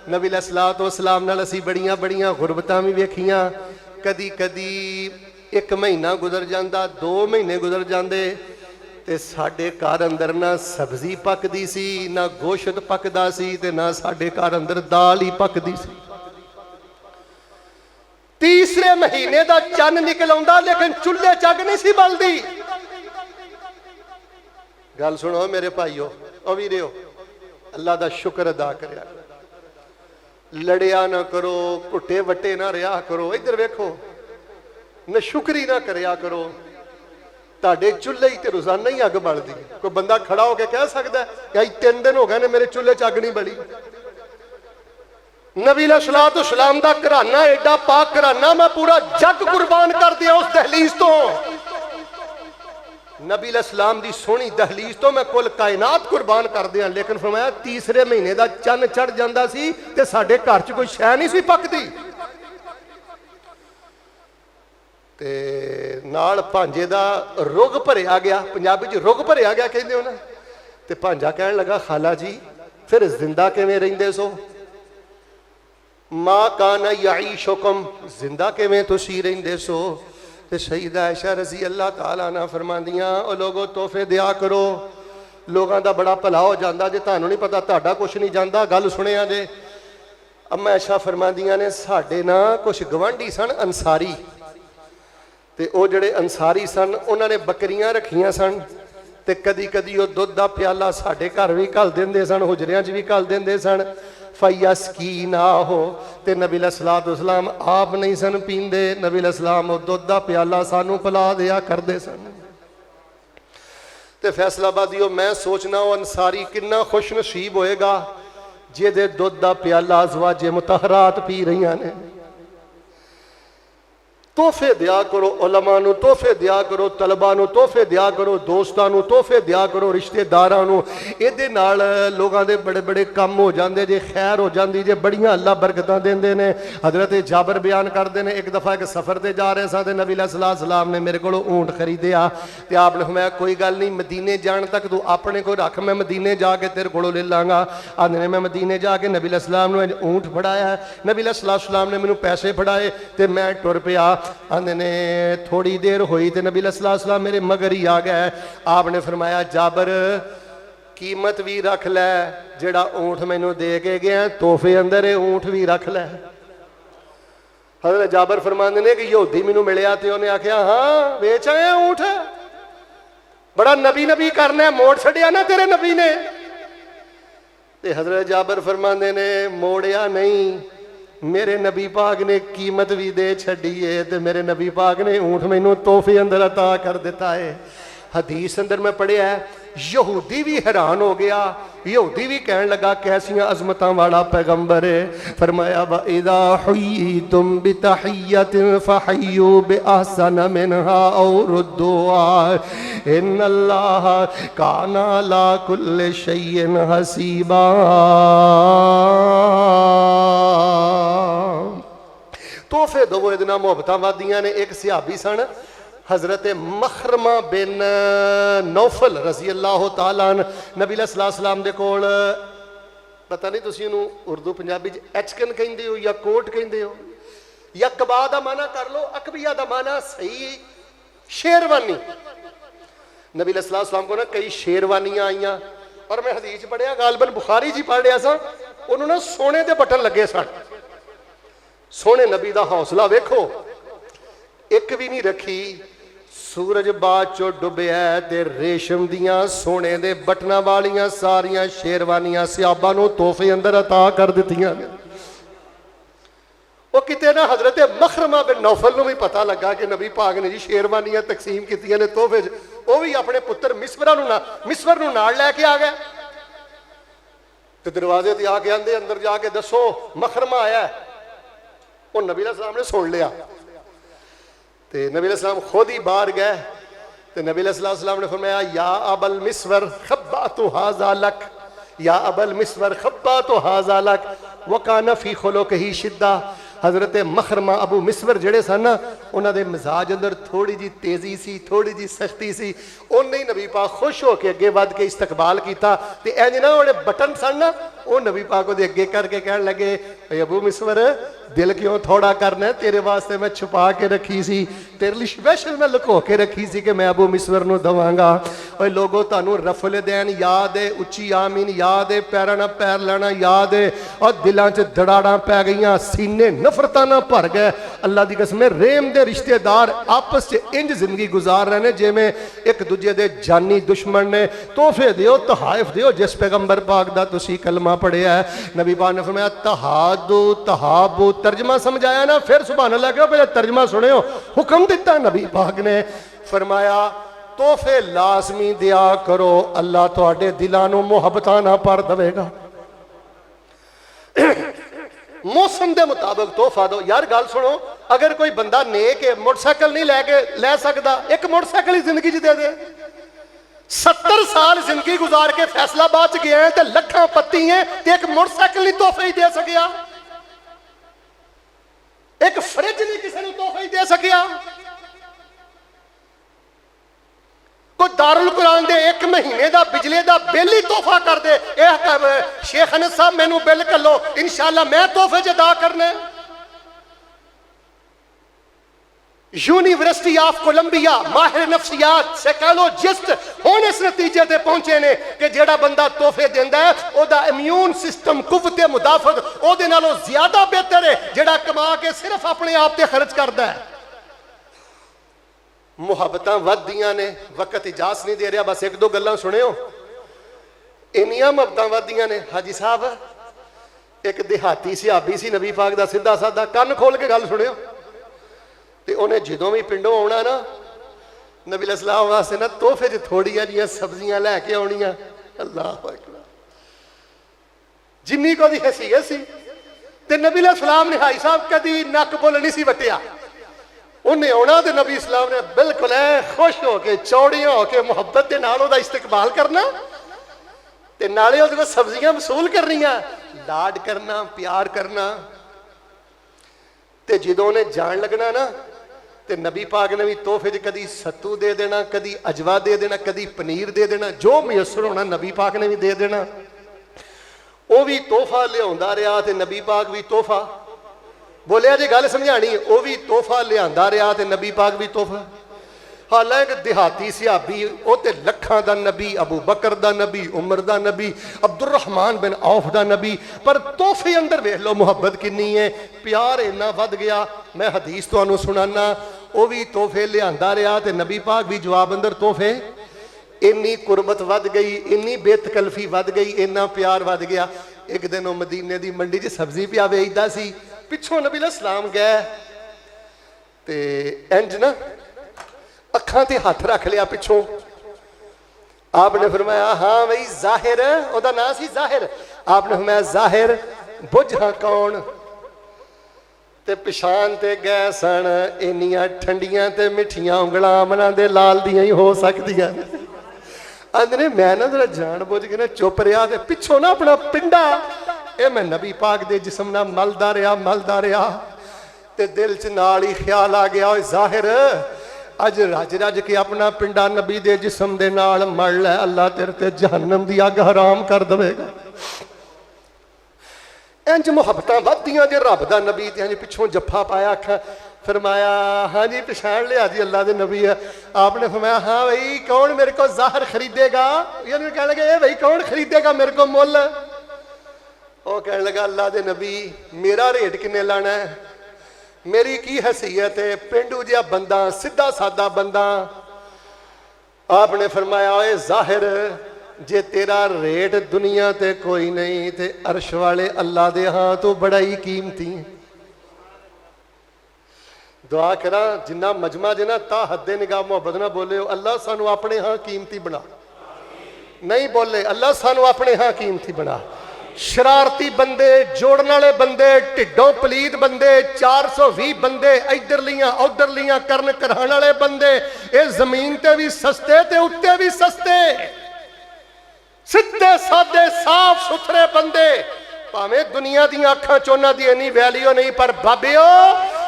नबी अलैहिस्सलातु वस्सलाम नाल असीं बड़ियां बड़ियां गुरबतां भी वेखियां, कदी कदी 1 महीना गुजर जांदा, 2 महीने गुजर जांदे ते साडे घर अंदर ना सब्जी पकदी सी, ना गोश्त पकदा सी, ते ना साडे घर अंदर दाल ही पकदी सी। तीसरे महीने दा चन्न निकल आउंदा लेकिन चुल्हे च अग नहीं सी बलदी। गल सुनो मेरे भाईओ ओ वीरो, अल्लाह दा शुक्र अदा करया, लड़िया ना करो, घुट्टे वट्टे ना रहा करो, इधर वेखो नशुक्री ना करया करो। ताडे चुल्हे ही ते रोजाना ही अग बलदी। कोई बंदा खड़ा होकर कह सकता है कि 3 दिन हो गए ने मेरे चुल्हे च अग नहीं बली। नबी अलैहिस्सलाम दा घराना एडा पाक घराना, मैं पूरा जग कुर्बान कर दिया उस दहलीज तो। नबी अलैहिस्सलाम दी सोहनी दहलीज तो मैं कुल कायनात कुर्बान कर दिया। लेकिन फरमाया तीसरे महीने दा चन्न चढ़ जांदा सी ते साडे घर च कोई शै नहीं सी पकदी। ते नाल भांजे दा रुग भरिया गया, पंजाबी च रुग भरिया गया कहंदे हो ना। ते भांजा कहण लगा, खाला जी फिर जिंदा किवें रहिंदे सो? मां काना याईशुकुम, जिंदा किवें तुसीं रहिंदे सो? ते सईदा आयशा रज़ी अल्लाह ताला अन्हा फरमांदियां, ओ लोगो तोहफे दिया करो, लोगों का बड़ा भला हो जाता। जे तुहानूं नहीं पता तुहाडा कुछ नहीं जाता। गल सुनिया जे, अम्मा आयशा फरमांदियां ने साडे ना कुछ गवांढी सन अंसारी, ते ओ जिहड़े अंसारी सन उन्होंने बकरियां रखियां सन, ते कदी कदी वो दुध का प्याला साडे घर भी घल देंदे सन, हुजरियां च भी घल देंदे सन। फयस्की ना हो, ते नबी अलैहिस्सलाम आप नहीं सन पींदे, नबी अलैहिस्सलाम वो दुध का प्याला सानू पिला दिया करते सन। ते फैसलाबादियों मैं सोचना वो अंसारी कितना खुश नसीब होएगा जिहदे दुध का प्याला अज़वाजे मुतहरात पी रही ने। तोहफे दिया करो, उलमा नूं तोहफे दिया करो, तलबा नूं तोहफे दिया करो, दोस्तां नूं तोहफे दिया करो, रिश्तेदारां नूं। इहदे नाल लोगां दे बड़े बड़े काम हो जांदे जे, खैर हो जांदी जे, बड़ियां अल्लाह बरकतां देंदे ने। हज़रत जाबर बयान करदे ने, एक दफ़ा एक सफ़र ते जा रहे सां ते नबी अलैहिस्सलाम ने मेरे कोलों ऊंट खरीदिया ते आपने फरमाया कोई गल नहीं, मदीने जाण तक तू अपने कोल रख, मैं मदीने जाके तेरे कोलों ले लांगा। आंदे ने मैं मदीने जाके नबी अलैहिस्सलाम नूं ऊंट फड़ाया, नबी अलैहिस्सलाम ने मैनूं पैसे फड़ाए ते मैं टुर पिया। आंदे ने थोड़ी देर हुई तो नबी अलैहिस्सलाम मेरे मगर ही आ गए। आपने फरमाया जाबर कीमत भी रख लै, जेड़ा ऊंट मैनू दे के गया तोहफे अंदर ऊंट भी रख लै। हज़रत जाबर फरमाते ने कि यहूदी मैनू मिलिया तो उन्हें आख्या हाँ वेच आया ऊंट, बड़ा नबी नबी करना, मोड़ छड़िया ना तेरे नबी ने। ते हज़रत जाबर फरमाते ने मोड़िया नहीं, मेरे नबी पाक ने कीमत भी दे छड़ी है, तो मेरे नबी पाक ने ऊंट मैनू तोहफे अंदर अता कर दिता है। हदीस अंदर मैं पढ़िया है, यहूदी भी हैरान हो गया, यहूदी भी कहने लगा कैसियां अजमतां वाला पैगंबर है। फरमाया इदा हुय्यितुम बितहिय्यतिन फहय्यू बिअहसन मिनहा औ रुद्दुहा इन्नल्लाह काना ला कुल्लि शैइन हसीबा। तोहफे दवो इदना मुहब्बतां वादियां ने। एक सहाबी सन हज़रत मखरमा बिन नौफल रजी अल्लाह तआला अन्हु, नबी अलैहिस्सलाम दे कोल, पता नहीं तुसीं उहनूं उर्दू पंजाबी च एचकन कहंदे हो या कोट कहंदे हो या कबा दा माना कर लो, अकबिया दा माना सही शेरवानी। नबी अलैहिस्सलाम को ना कई शेरवानियां आईयां, और मैं हदीस पढ़िया गालबन बुखारी जी पढ़ रहा सा, उन्होंने सोने के बटन लगे सन। सोने नबी का हौसला वेखो, एक भी नहीं रखी। सूरज बाद चो डुबिया ते रेशम दियां सोने दे बटना वालियां सारियां शेरवानियां सहाबा नूं तोहफे अंदर अता कर दित्तियां ने। वो किते ना हज़रत मखरमा बिन नौफल नूं भी पता लगा कि नबी पाक ने जी शेरवानियां तकसीम कीतियां ने तोहफे च। वो भी अपने पुत्र मिसवर नूं नाल लैके आ गया। तो दरवाजे ते आके आंदे अंदर जाके दसो मखरमा आया। वो नबी अलैहिस्सलाम ने सुन लिया, तो नबी अलैहिस्सलाम खुद ही बाहर गए। तो नबी अलैहिस्सलाम ने फरमाया या अबल मिसवर खब्बातु हाज़ा लक, या अबल मिसवर खब्बातु हाज़ा लक वकाना फी खुलुक़िही शिद्दा। हज़रत मखरमा अबू मिसवर जिहड़े सन ना उन्होंने मिजाज अंदर थोड़ी जी तेज़ी सी, थोड़ी जी सख्ती सी। उन्हें ही नबी पाक खुश हो के अगे वध के इस्तकबाल किया। तो इंज ना उन्हें बटन सन ना वो नबी पाक उहदे अगे करके कह लगे, अबू मिसवर दिल क्यों थोड़ा करना है, तेरे वास्ते मैं छुपा के रखी सी, तेरे लिए स्पैशल मैं लुको के रखी सी कि मैं अबू मिसवर नूं दवांगा। ओए लोगों तुहानूं रफल दैन याद है, उच्ची आमीन याद है, पैरां नाल पैर लाना याद है, और दिलों च दड़ाड़ां पै गईयां, सीने नफरतां नाल भर गए। अल्लाह दी कसम रेम दे रिश्तेदार आपस च इंज जिंदगी गुजार रहे हैं जिवें एक दूजे दे जानी दुश्मन ने। तोहफे दिओ, तहाइफ दिओ, जिस पैगंबर पाक दा तुसीं कलमा पढ़िया है। नबी पाक ने फरमाया तहादु तहाबु, तर्जमा समझाया ना, फिर सुभान अल्लाह कहो, पहले तर्जमा सुनियो। हुक्म दिता नबी पाक ने, फरमाया तोहफे लाजमी दिया करो, अल्लाह तुहाडे दिलां नूं मुहब्बतां नाल भर देवेगा। मौसम के मुताबिक तोहफा दो। यार गल सुनो, अगर कोई बंदा नेक है मोटरसाइकिल नहीं लैके लै सकता, एक मोटरसाइकिल ही जिंदगी च दे दे। 70 साल जिंदगी गुजार के फैसलाबाद च गया है तो लखां पत्ती है, एक मोटरसाइकिल नहीं तोहफे ही दे सकिया, एक फ्रिज नहीं किसी को तोहफे ही दे सकिया। कोई दारुल कुरान दे 1 महीने का बिजली का बिल ही तोहफा कर दे, शेख अनस साहब मैनू बिल कर लो, इंशाअल्लाह मैं तोहफे च अदा करने। यूनिवर्सिटी ऑफ कोलंबिया माहिर नफ्सियात साइकोलॉजिस्ट हुण इस नतीजे ते पहुंचे ने कि जेड़ा बंदा तोहफे देंदा है ओदा इम्यून सिस्टम कुव्वते मुदाफत ओदे नालों ज्यादा बेहतर है जेड़ा कमा के सिर्फ अपने आप ते खर्च करदा है। मुहब्बतां वधदियां ने, वक्त इजाजत नहीं दे रहा, बस 1-2 गल्लां सुनियो। इन्नियां मुहब्बतां वधदियां ने। हाजी साहब एक देहाती सिहाबी सी नबी पाक दा, सीधा साधा, कान खोल के गल सुनियो। तो उन्हें जो भी पिंडों आना ना नबी अलैहिस्सलाम वास्ते ना तोहफे च थोड़ियां जिहियां सब्जियां लैके आउणियां। अल्लाह अकबर, जिन्नी को हैसीयत सी ते नबी अलैहिस्सलाम ने हाई साहब कभी नक बुल नहीं सी वटिया। उन्हें आना तो नबी इस्लाम ने बिल्कुल खुश होके चौड़ियां होके मुहब्बत के नाल ओहदा इस्तकबाल करना ते नाले उहदे कोल सब्जियां वसूल करनियां, लाड करना, प्यार करना। ते जदों ने जान लगना ना ते नबी पाक ने भी तोहफे च कदी सत्तू दे देना, कदी अजवा दे देना, कदी पनीर दे देना, जो मयसर होना नबी पाक ने भी दे देना। वो भी तोहफा लिया रहा ते नबी पाक भी तोहफा, बोलिया जी गल समझानी, वो भी तोहफा लिया रहा ते नबी पाक भी तोहफा। हालांकि देहाती सिहाबी वो तो लखां दा नबी, अबू बकर दा नबी, उमर दा नबी, अब्दुल रहमान बिन औफ दा नबी, पर तोहफे अंदर वेख लो मुहब्बत किन्नी है, प्यार इन्ना वध गया। मैं हदीस तुहानूं सुनाना, वो भी तोहफे लिया रहा ते नबी पाक भी जवाब अंदर तोहफे। इन्नी कुर्बत वध गई, इन्नी बेतकल्फी वध गई, इन्ना प्यार वध गया। एक दिन वो मदीने की मंडी च सब्जी पिया वेचदा सी, पिछों नबी अलैहिस्सलाम गए ते इंज ना अखां ते हाथ रख लिया पिछों। आपने फरमाया हाँ बई जाहिर, ओहदा नाम सी जाहिर। आपने फरमाया जाहिर बुझ हाँ कौन, ते पिछान ते गए सन इन्नियां ठंडियां ते मिठियां उंगलां अमना दे लाल दियां ही हो सकदियां। आंदे मैं ना जरा जान बुझ के ना चुप रहा ते पिछों ना अपना पिंडा ये मैं नबी पाक दे जिस्म नाल मलदा रहा ते दिल च नाल ही ख्याल आ गया, जाहिर अज रज रज के अपना पिंडा नबी दे जिस्म दे नाल मल लै, अल्लाह तेरे ते जहन्नम दी अग हराम कर देगा। इंज मुहब्बतां वधदियां जे रब दा नबी ते इंज पिछों जफ्फा पाया, आखा फरमाया हाँ जी पछाण लिया जी अल्लाह दे नबी है। आपने फरमाया हाँ भाई कौन मेरे को ज़ाहिर खरीदेगा, यानी कह लगे ये भाई कौन खरीदेगा मेरे को मुल। वो कह लगा अल्लाह दे नबी मेरा रेट किन्ने लाना है, मेरी की हैसीयत है, पेंडू जिहा बंदा, सीधा सादा बंदा। आपने फरमाया ओए जाहिर जे तेरा रेट दुनिया ते कोई नहीं ते अर्श वाले अल्लाह दे हाँ तो बड़ा ही कीमती है। दुआ करा जिन्ना मजमा जिना ता हद्दे निगाह मोहब्बत ना बोले, अल्लाह सानू अपने हाँ कीमती बना। नहीं बोले अल्लाह सानू अपने हाँ कीमती बना। शरारती बंदे, जोड़न वाले बंदे, ढिडों पलीत बंदे, 420 बंदे इधर लियां उधर लियां करन कराने वाले बंदे, ये जमीन ते भी सस्ते ते उत्ते भी सस्ते, सीधे सादे साफ सुथरे बंदे भावें दुनिया दी अखां च उन्हां दी इन्नी वैल्यू नहीं, पर बाबिओ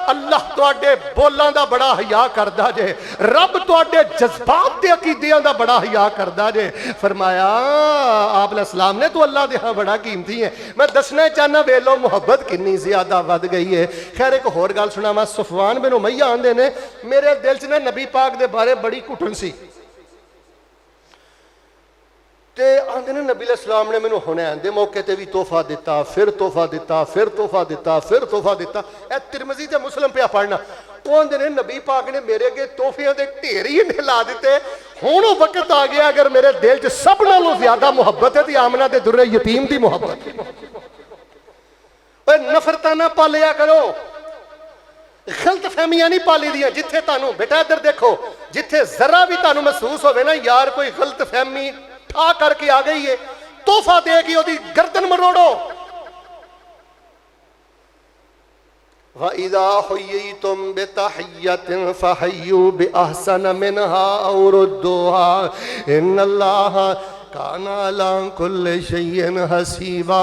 अल्लाह तुहाडे बोलां दा बड़ा हया करदा जे, रब तुहाडे जज्बात ते अकीदियां दा बड़ा हया करदा जे। फरमाया आप सलाम ने, तू अल्लाह दे हां बड़ा कीमती है। मैं दसना चाहना वेलो मुहब्बत कितनी ज्यादा वध गई है। खैर एक होर गल सुनावां, सफवान बिन उमैया आंदे ने मेरे दिल च ना नबी पाक दे बारे बड़ी घुटन सी, ते आंदे ने नबी सलाम ने मैनू हुनैन दे मौके ते भी तोहफा दिता, फिर तोहफा दिता, फिर तोहफा दिता, फिर तोहफा दिता। ए तिरमिज़ी ते मुस्लिम पे पढ़ना। वो आंदे ने नबी पाक ने मेरे अगे तोहफियां दे ढेर ही ला दिते। हुण वो वक्त आ गया, अगर मेरे दिल च सब नालों ज्यादा मुहब्बत है तो आमना दे दुर्रे यतीम दी मुहब्बत। नफरत ना पालिया करो, गलत फहमियां नहीं पाली दियां। जिथे तुहानू बेटा इधर देखो, जिथे जरा भी तुहानू महसूस होवे ना यार कोई गलत फहमी ठा करके आ गई है, तोहफा दे के ओदी गर्दन मरोड़ो। वइज़ा हुय्यितुम बितहिय्यतिन फहय्यू बिअहसन मिनहा औ रुद्दूहा इन्नल्लाह काना अला कुल्लि शैइन हसीबा।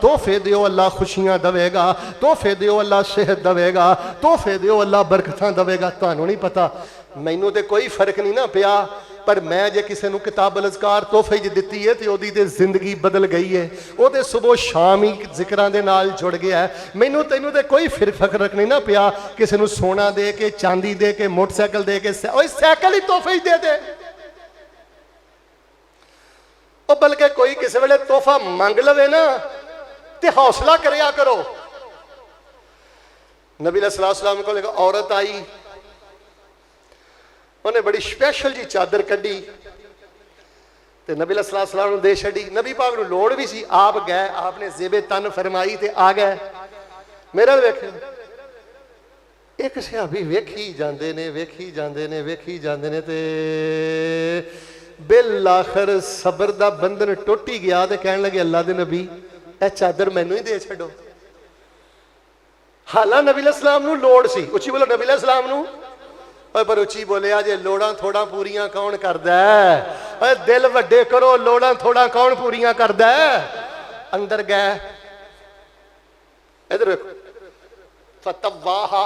तोहफे दियो अल्लाह खुशियां देवेगा, तोहफे दियो अल्लाह सेहत देवेगा, तोहफे दियो अल्लाह बरकतां देवेगा। तुहानू नहीं पता, मैनू तो कोई फर्क नहीं ना पिया, पर मैं जे किसी को किताब अज़कार तोहफे च दी है तो ओदी ते जिंदगी बदल गई है। वो तो सुबह शाम ही जिक्रां दे नाल जुड़ गया है। मैनू तैनू तो कोई फर्क नहीं ना पिया, किसी को सोना दे के, चांदी दे के, मोटरसाइकिल दे के, साइकिल ही तोहफे दे दे। बल्कि कोई किसी वेले तोहफा मंग लवे ना तो हौसला करया करो। नबी सलाम को औरत आई, उन्हें बड़ी स्पैशल जी चादर कढ़ी ते नबी सलाम दे छड़ी। नबी पाक नूं लोड़ भी सी, आप गए, आपने जेबे तन फरमाई ते आ गए। मेरा वेख एक सहाबी वेखी जांदे ने, वेखी जांदे ने, वेखी जांदे ने ते बिल आखिर सबर दा बंधन टुट ही गया। कहन लगे अल्लाह दे नबी ए चादर मैनू ही दे छड्डो। हालां नबी सलाम नूं लोड़ सी, उची बोलो नबी सलाम नूं, पर उची बोलिया जे लोड़ां थोड़ा पूरियां कौन करदा है? दिल वड्डे करो, लोड़ां थोड़ा कौन पूरियां करदा है? अंदर गए, इधर देखो फतवाहा,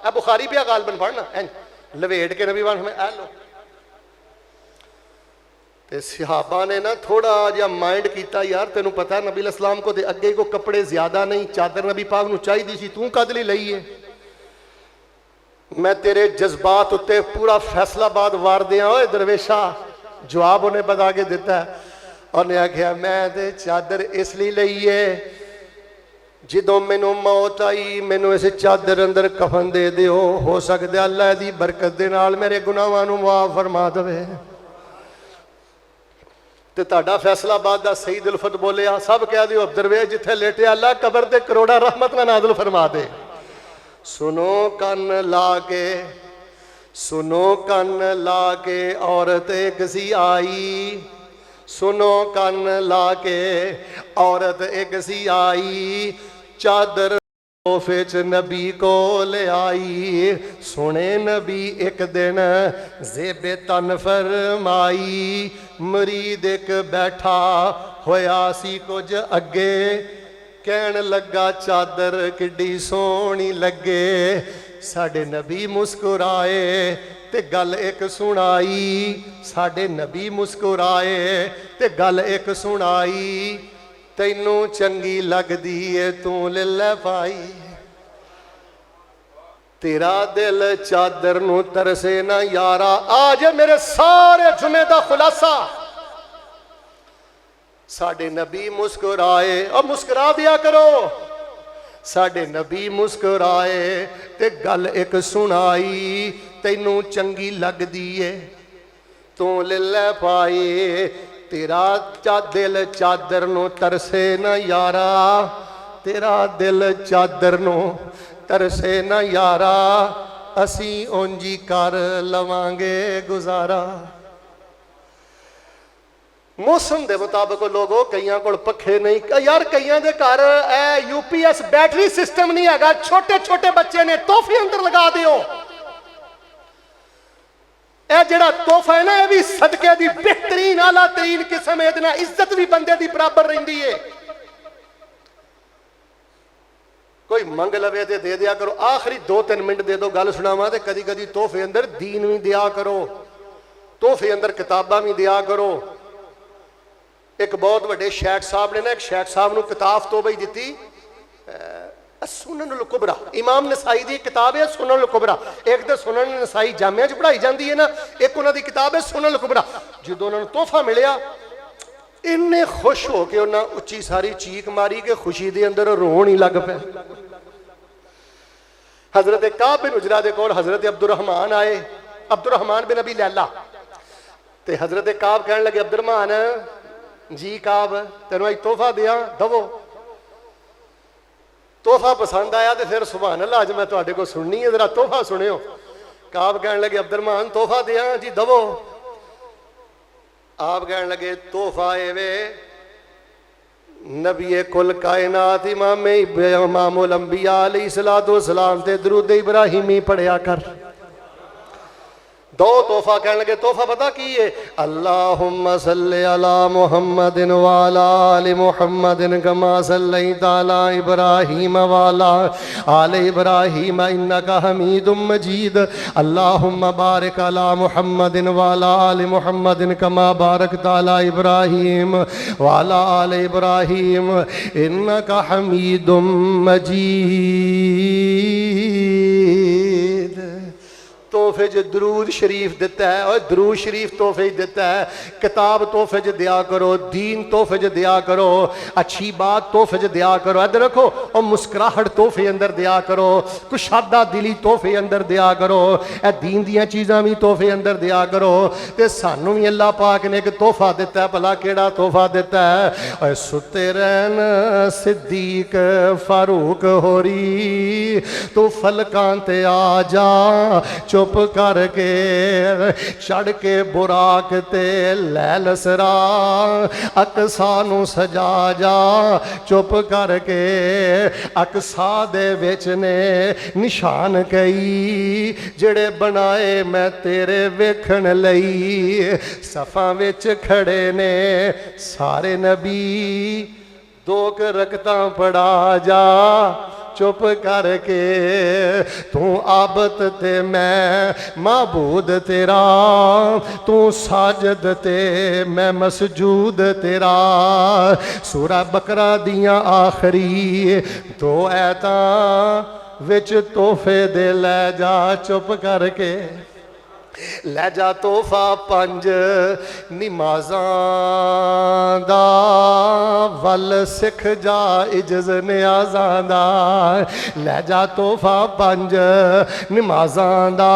ए बुखारी भी गालबन पढ़ना, लवेट के नबी में ए लो। ते सहाबा ने ना थोड़ा जिहा माइंड किया, यार तेनू पता है नबी सलाम को दे अगे को कपड़े ज्यादा नहीं, चादर नबी पाक नूं चाहिदी सी, तू कद लई लई है? मैं तेरे जज्बात उत्ते पूरा फैसलाबाद वार दिया। ओए दरवेशा, जवाब उन्हें बता के दिता है। उन्हें आख्या मैं ते चादर इसलिए लई है, जदों मैनू मौत आई मैनू इस चादर अंदर कफन दे दिओ, हो सकता अल्लाह दी बरकत दे नाल मेरे गुनाहां नूं माफ फरमा देवे। ते तुहाडा फैसलाबाद दा सही दिलफत बोलिया, सब कह दिओ दरवेश जिथे लेटे अल्लाह कबर ते करोड़ा रहमत ना नाज़िल फरमा दे। सुनो कन ला के, सुनो कन ला के औरत एक सी आई, सुनो कन ला के औरत एक सी आई, चादर तोहफे च नबी को ले आई। सुने नबी एक दिन जेबे तन फरमाई, मरीद एक बैठा होया सी कुछ अगे, कहन लगा चादर किड्डी सोहनी लगे। साडे नबी मुस्कुराए ते गल एक सुनाई, साडे नबी मुस्कुराए ते गल एक सुनाई, तैनू चंगी लगदी है तू ले लै पाई। तेरा दिल चादर नू तरसे ना यारा। आज मेरे सारे जुमे दा खुलासा, साडे नबी मुस्कुराए, और मुस्कुरा दिया करो। साडे नबी मुस्कुराए ते गल एक सुनाई, तैनू चंगी लगदी है तू ले लै पाए। तेरा दिल चादर नू तरसे ना यारा, तेरा दिल चादर नू तरसे ना यारा, असी उंजी कर लवांगे गुजारा। मौसम के मुताबिक लोगों कईयां कोल पखे नहीं, यार कईयां दे घर यूपीएस बैटरी सिस्टम नहीं है, छोटे छोटे बच्चे ने तोहफे अंदर लगा दियो। ਇਹ ਜਿਹੜਾ ਤੋਹਫा है ना, यह भी सदके की बेहतरीन आला तरीन किस्म है। इज्जत भी बंदे की बराबर रही है। कोई मंग लवे तो दे दिया करो, आखिरी 2-3 मिनट दे दो, गल सुनावा। तो कदी कदी तोहफे अंदर दीन भी दिया करो, तोहफे अंदर किताबां भी दिया करो। एक बहुत बड़े शेख साहब ने ना, एक शेख साहब को किताब तोहफे दी, सुनन अल कुबरा, इमाम नसाई की किताब है सुनन अल कुबरा। एक तो सुनन नसाई जामिया च पढ़ाई जाती है ना, एक उन्होंने किताब है सुनन अल कुबरा। जो उन्होंने तोहफा मिलिया, इन्ने खुश हो के उन्हें उच्ची सारी चीख मारी कि खुशी के अंदर रोन ही लग पे। हजरत काब बिन उजरा दे कोल हजरत अब्दुर्रहमान आए, अब्दुर्रहमान बिन अबी लैला। ते हजरत काब कहने लगे, अब्दुर्रहमान जी काब तेन अज तोहफा दिया, दवो। तोहफा पसंद आया तो फिर सुभान अल्लाह, अज मैं तुहाडे को सुननी है, जरा तोहफा सुनियो। काब कहने लगे, अब्दुर्रहमान तोहफा दिया जी, दवो। आप कहने लगे, तोहफा एवे नबी कुल कायनात इमामुल अंबिया अलैहिस्सलातु वस्सलाम ते दुरूद इब्राहिमी पढ़िया कर। दो तोहफा। कहने लगे, तोहफा पता की है? अल्लाहुम्मा सल्ली अला मुहम्मदिन व अला आलि मुहम्मदिन कमा सल्लैता अला इब्राहीम व अला आलि इब्राहीम इन्नका हमीदुम मजीद। अल्लाहुम्मा बारिक अला मुहम्मदिन व अला आलि मुहम्मदिन कमा बारकता अला इब्राहीम व अला आलि इब्राहीम इन्नका हमीदुम मजीद। तोहफे च दरूद शरीफ दिता है, और दरूद शरीफ तोहफे दिता है। किताब तोहफे च दिया करो, दीन तोहफे च दिया करो, अच्छी बात तोहफे च दिया करो। इधर रखो, और मुस्कुराहट तोहफे अंदर दिया करो, कुशादा दिली तोहफे अंदर दिया करो, ए दीन दियां चीज़ां भी तोहफे अंदर दिया करो। ते सानू भी अल्लाह पाक ने एक तोहफा दिता है, भला केड़ा तोहफा दिता है? सुते रहन सिद्दीक फारूक होरी, तू फलकां ते आ जा, चुप करके चढ़ के बुराक ते लैलसरा, अकसा नू सजा जा, चुप करके अकसा दे विच ने निशान कई जेड़े बनाए मैं तेरे वेखण लई। सफा विच खड़े ने सारे नबी, दो रकतां पढ़ा जा, चुप करके तू आबद ते मैं माबूद तेरा, तू साजद ते मैं मसजूद तेरा। सूरा बकरा दियां आखिरी दो ऐतां विच तोहफे दे लै जा, चुप करके लै जा तोहफा 5 नमाज़ां दा, वल सिख जा इज्ज़ नियाज़ां दा। लै जा तोहफा 5 नमाज़ां दा,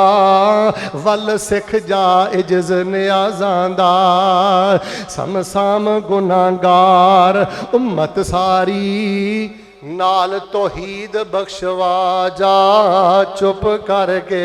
वल सिख जा इज्ज़ नियाज़ां दा। समसाम गुनाहगार उम्मत सारी, नाल तौहीद बख्शवा जा, चुप करके।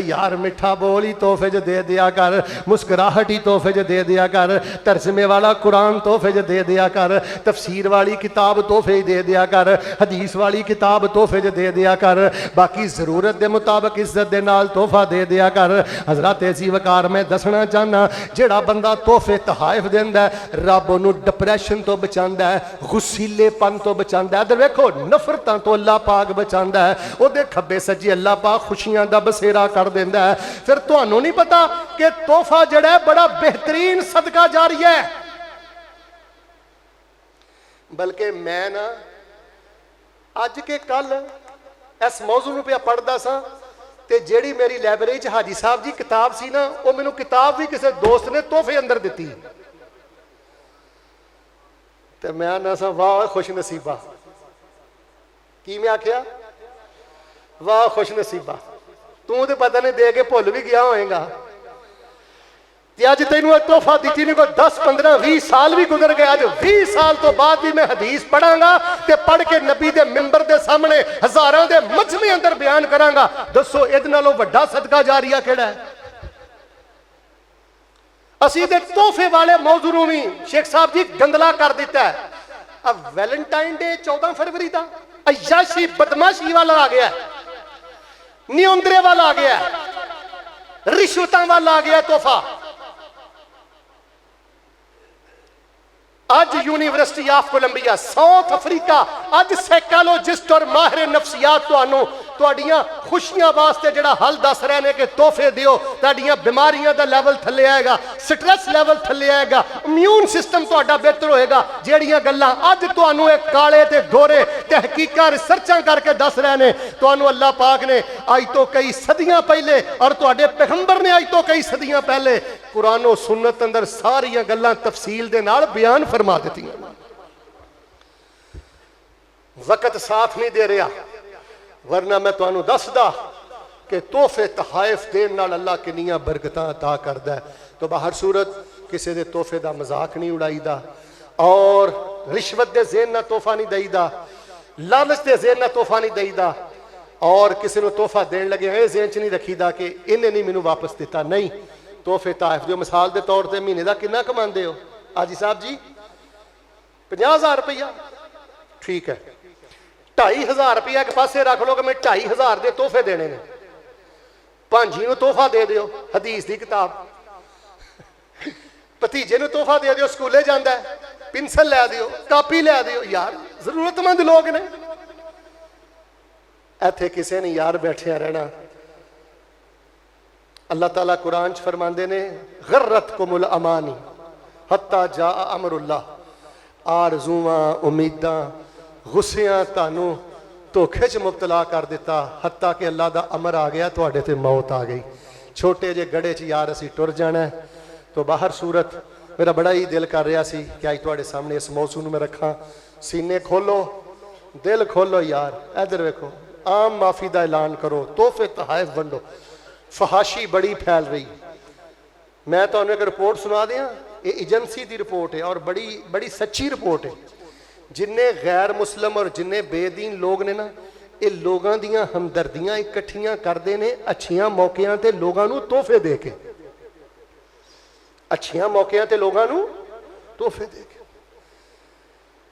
यार मिठा बोली तोहफे च दे दिया कर, मुस्कुराहट ही तोहफे च दे दिया कर, तर्जमे वाला कुरान तोहफे च दे दिया कर, तफसीर वाली किताब तोहफे दे दिया कर, हदीस वाली किताब तोहफे च दे दिया कर। बाकी ज़रूरत के मुताबिक इज्जत के नाल तोहफा दे दिया कर। हज़रत ऐसी वकार मैं दसना चाहना, जेड़ा बंदा तोहफे तहाइफ देंदा है, रब उन्होंने डिप्रैशन तो बचांदा है, गुस्सीलेपन तो बचांदा। इधर वेखो, नफरतां तो अल्लाह पाक बचांदा है, उहदे खब्बे सज्जे अल्लाह पाक खुशियां दा बसेरा कर देंदा है। फिर तुहानू नहीं पता कि तोहफा जिहड़ा है बड़ा बेहतरीन सदका जारिया है। बल्कि मैं ना अज के कल इस मौजू नूं पिया पढ़दा सां, ते जिहड़ी मेरी लाइब्रेरी च हाजी साहब जी किताब सी ना, वो मैनूं किताब भी किसी दोस्त ने तोहफे अंदर दित्ती। ते मैं ना सा वाह खुश नसीबा, की मैं आख्या वाह खुश नसीबा, तू तो पता नहीं दे के भुल भी गया होएगा। अज तेन तोहफा दी नहीं, कोई 10 15 20 साल भी गुजर गए, अज 20 साल तो बाद भी मैं हदीस पढ़ांगा ते पढ़ के नबी दे मिंबर दे सामने हजारां दे मजमे अंदर बयान करांगा। दसो इहदे नालों वड्डा सदका जारिया केड़ा है? असी दे तोहफे वाले मौजू नूं भी शेख साहब जी गंदला कर दिता है। अब वैलेंटाइन डे 14 फरवरी का अयाशी बदमाशी वाला आ गया, नियंत्रे वाला आ गया। रिश्वतां वाल आ गया तोहफा। अज university of Colombia South Africa अज साइकोलॉजिस्ट और माहिर नफसियात तुहाड़ियां खुशियां वास्ते जिहड़ा हल दस रहे ने कि तोहफे दिओ, तुहाड़ियां बीमारियां दा लेवल थल्ले आएगा, स्ट्रेस लेवल थल्ले आएगा, इम्यून सिस्टम तुहाडा बेहतर होएगा। जिहड़ियां गल्लां अज तुहानूं एक काले ते गोरे तहकीकां रिसर्चां करके दस रहे ने, तुहानूं अल्लाह पाक ने अज तो कई सदियां पहले और तुहाडे पैगंबर ने अज तो कई सदियां पहले कुरान और सुन्नत अंदर सारियां गल्लां तफसील दे नाल बयान फरमा दित्तियां। वक्त साथ नहीं दे रहा, वरना मैं तुहानूं दसदा कि तोहफे तहाइफ देन नाल अल्लाह किन्नियां बरकतां अता करदा है। तो बाहर सूरत किसी दे तोहफे दा मजाक नहीं उड़ाईदा और रिश्वत दे ज़ेन ना तोहफा नहीं देईदा, लालच दे ज़ेन ना तोहफा नहीं देईदा और किसी नूं तोहफा देण लगे ये ज़ेन च नहीं रखीदा कि इन्हें नहीं मैनूं वापस दिता। नहीं, तोहफे तहाइफ दिओ। मिसाल के तौर पर महीने का कितना कमाते हो आजी साहब जी? 50,000 रुपया, ठीक है। 2,500 रुपया एक पासे रख लो कि मैं 2,500 के तोहफे देने ने। भांजी नूं तोहफा दे दिओ हदीस की किताब, भतीजे नूं तोहफा दे दिओ स्कूले जांदा है, पिंसल लै दिओ, कापी लै दिओ। यार जरूरतमंद लोग ने, इत्थे किसी ने यार बैठिया रहना। अल्लाह ताला कुरान च फरमांदे ने गर्रतकुमुल अमानी हत्ता जा अमरुल्लाह, आरज़ूआं उम्मीदां गुस्सियां तानू धोखे च मुबतला कर दिता, हत्ता कि अल्लाह का अमर आ गया, तुहाडे ते मौत आ गई। छोटे जे गड़े च यार असी टुर जाना है। तो बाहर सूरत मेरा बड़ा ही दिल कर रहा सी कि अज तुहाडे सामने इस मौजू नूं मैं रखा। सीने खोलो, दिल खोलो यार, इधर वेखो, आम माफ़ी का ऐलान करो, तोहफे तहाइफ वंडो। फहाशी बड़ी फैल रही। मैं तुहानूं एक रिपोर्ट सुना दियां, ये एजेंसी की रिपोर्ट है और बड़ी बड़ी सच्ची रिपोर्ट है। जिन्ने गैर मुस्लिम और जिन्ने बेदीन लोग ने ना, ये लोगों दियां हमदर्दियां इकट्ठियां करते हैं अच्छियां मौकियां ते लोगों नूं तोहफे दे के, अच्छियां मौकियां ते लोगों नूं तोहफे दे के।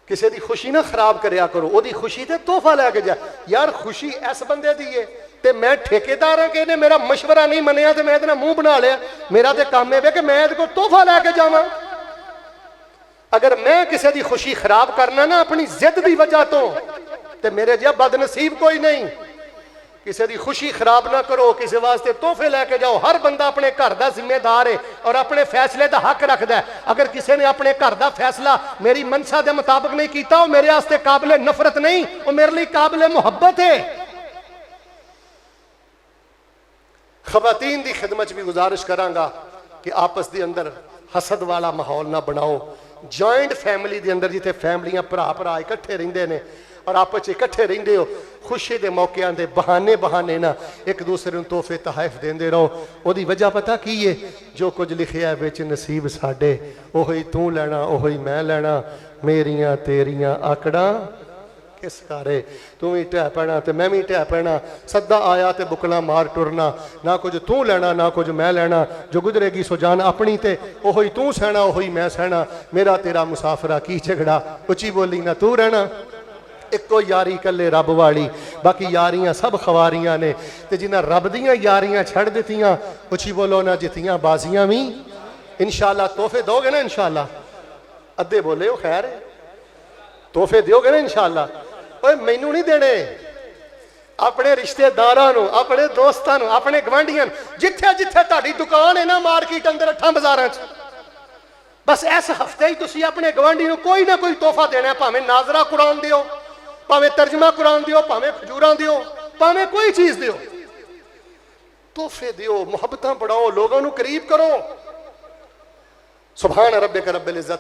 किसी की खुशी ना खराब करया करो, ओदी खुशी ते तोहफा लैके जा। यार खुशी इस बंदे दी है ते मैं ठेकेदार हाँ कि इन्हें मेरा मशवरा नहीं मनिया तो मैं इहदे नाल मूंह बना लिया। मेरा तो काम है कि मैं इहदे कोल तोहफा लैके जावां। अगर मैं किसी की खुशी खराब करना ना अपनी जिद की वजह तो मेरे जिहा बदनसीब कोई नहीं। किसी की खुशी खराब ना करो, किसी वास्ते तोहफे लैके जाओ। हर बंदा अपने घर का जिम्मेदार है और अपने फैसले का हक रखता है। अगर किसी ने अपने घर का फैसला मेरी मनसा के मुताबिक नहीं किया, वो मेरे वास्ते काबिले नफरत नहीं, वो मेरे लिए काबिले मुहब्बत है। खवातीन की खिदमत भी गुजारिश करांगा कि आपस के अंदर हसद वाला माहौल ना बनाओ। जॉइंट फैमिली के अंदर जिथे फैमिलियां भरा भरा इकट्ठे रहिंदे ने और आपस इकट्ठे रहिंदे हो, खुशी के मौकों के बहाने बहाने ना एक दूसरे को तोहफे तहाइफ देंदे रहो। ओदी वजह पता की है? जो कुछ लिखिया विच नसीब साडे, ओही तू लैना ओही मैं लैना, मेरियां तेरियां आकड़ां किस कारे, तू भी ढह पैना तो मैं भी ढह पैना, सदा आया तो बुकला मार टुरना, ना कुछ तू लेना ना कुछ मैं लेना, जो गुजरेगी सो जान अपनी ते ओही तू सहना ओही मैं सहना, मेरा तेरा मुसाफरा की झगड़ा, उची बोली ना तू रहना। इको यारी कले रब वाली, बाकी यारियां सब खवारियां ने, ते जिन्हां रब दियां यारियां छड़ दित्तियां, उची बोलो ना जित्तियां बाजियां भी। इंशाअल्लाह तोहफे दोगे ना? इंशाअल्लाह अद्धे बोले हो खैर, तोहफे दोगे ना इंशाअल्लाह? ओए मैनू नहीं देने, अपने रिश्तेदारां नूं, अपने दोस्तां नूं, अपने गवांढियां, जिथे जिथे तुहाडी दुकान है ना मार्केट अंदर अठां बाजारां च, बस इस हफ्ते ही तुसीं अपने गवांढी नूं कोई ना कोई तोहफा देना है। भावें नाजरा कुरान दिओ, भावें तर्जमा कुरान दिओ, भावें खजूरां दिओ, भावें कोई चीज़ दिओ, तोहफे दिओ, मुहब्बतां बढ़ाओ, लोगों नूं करीब करो। सुभान रब्बिक रब्बिल इज्जत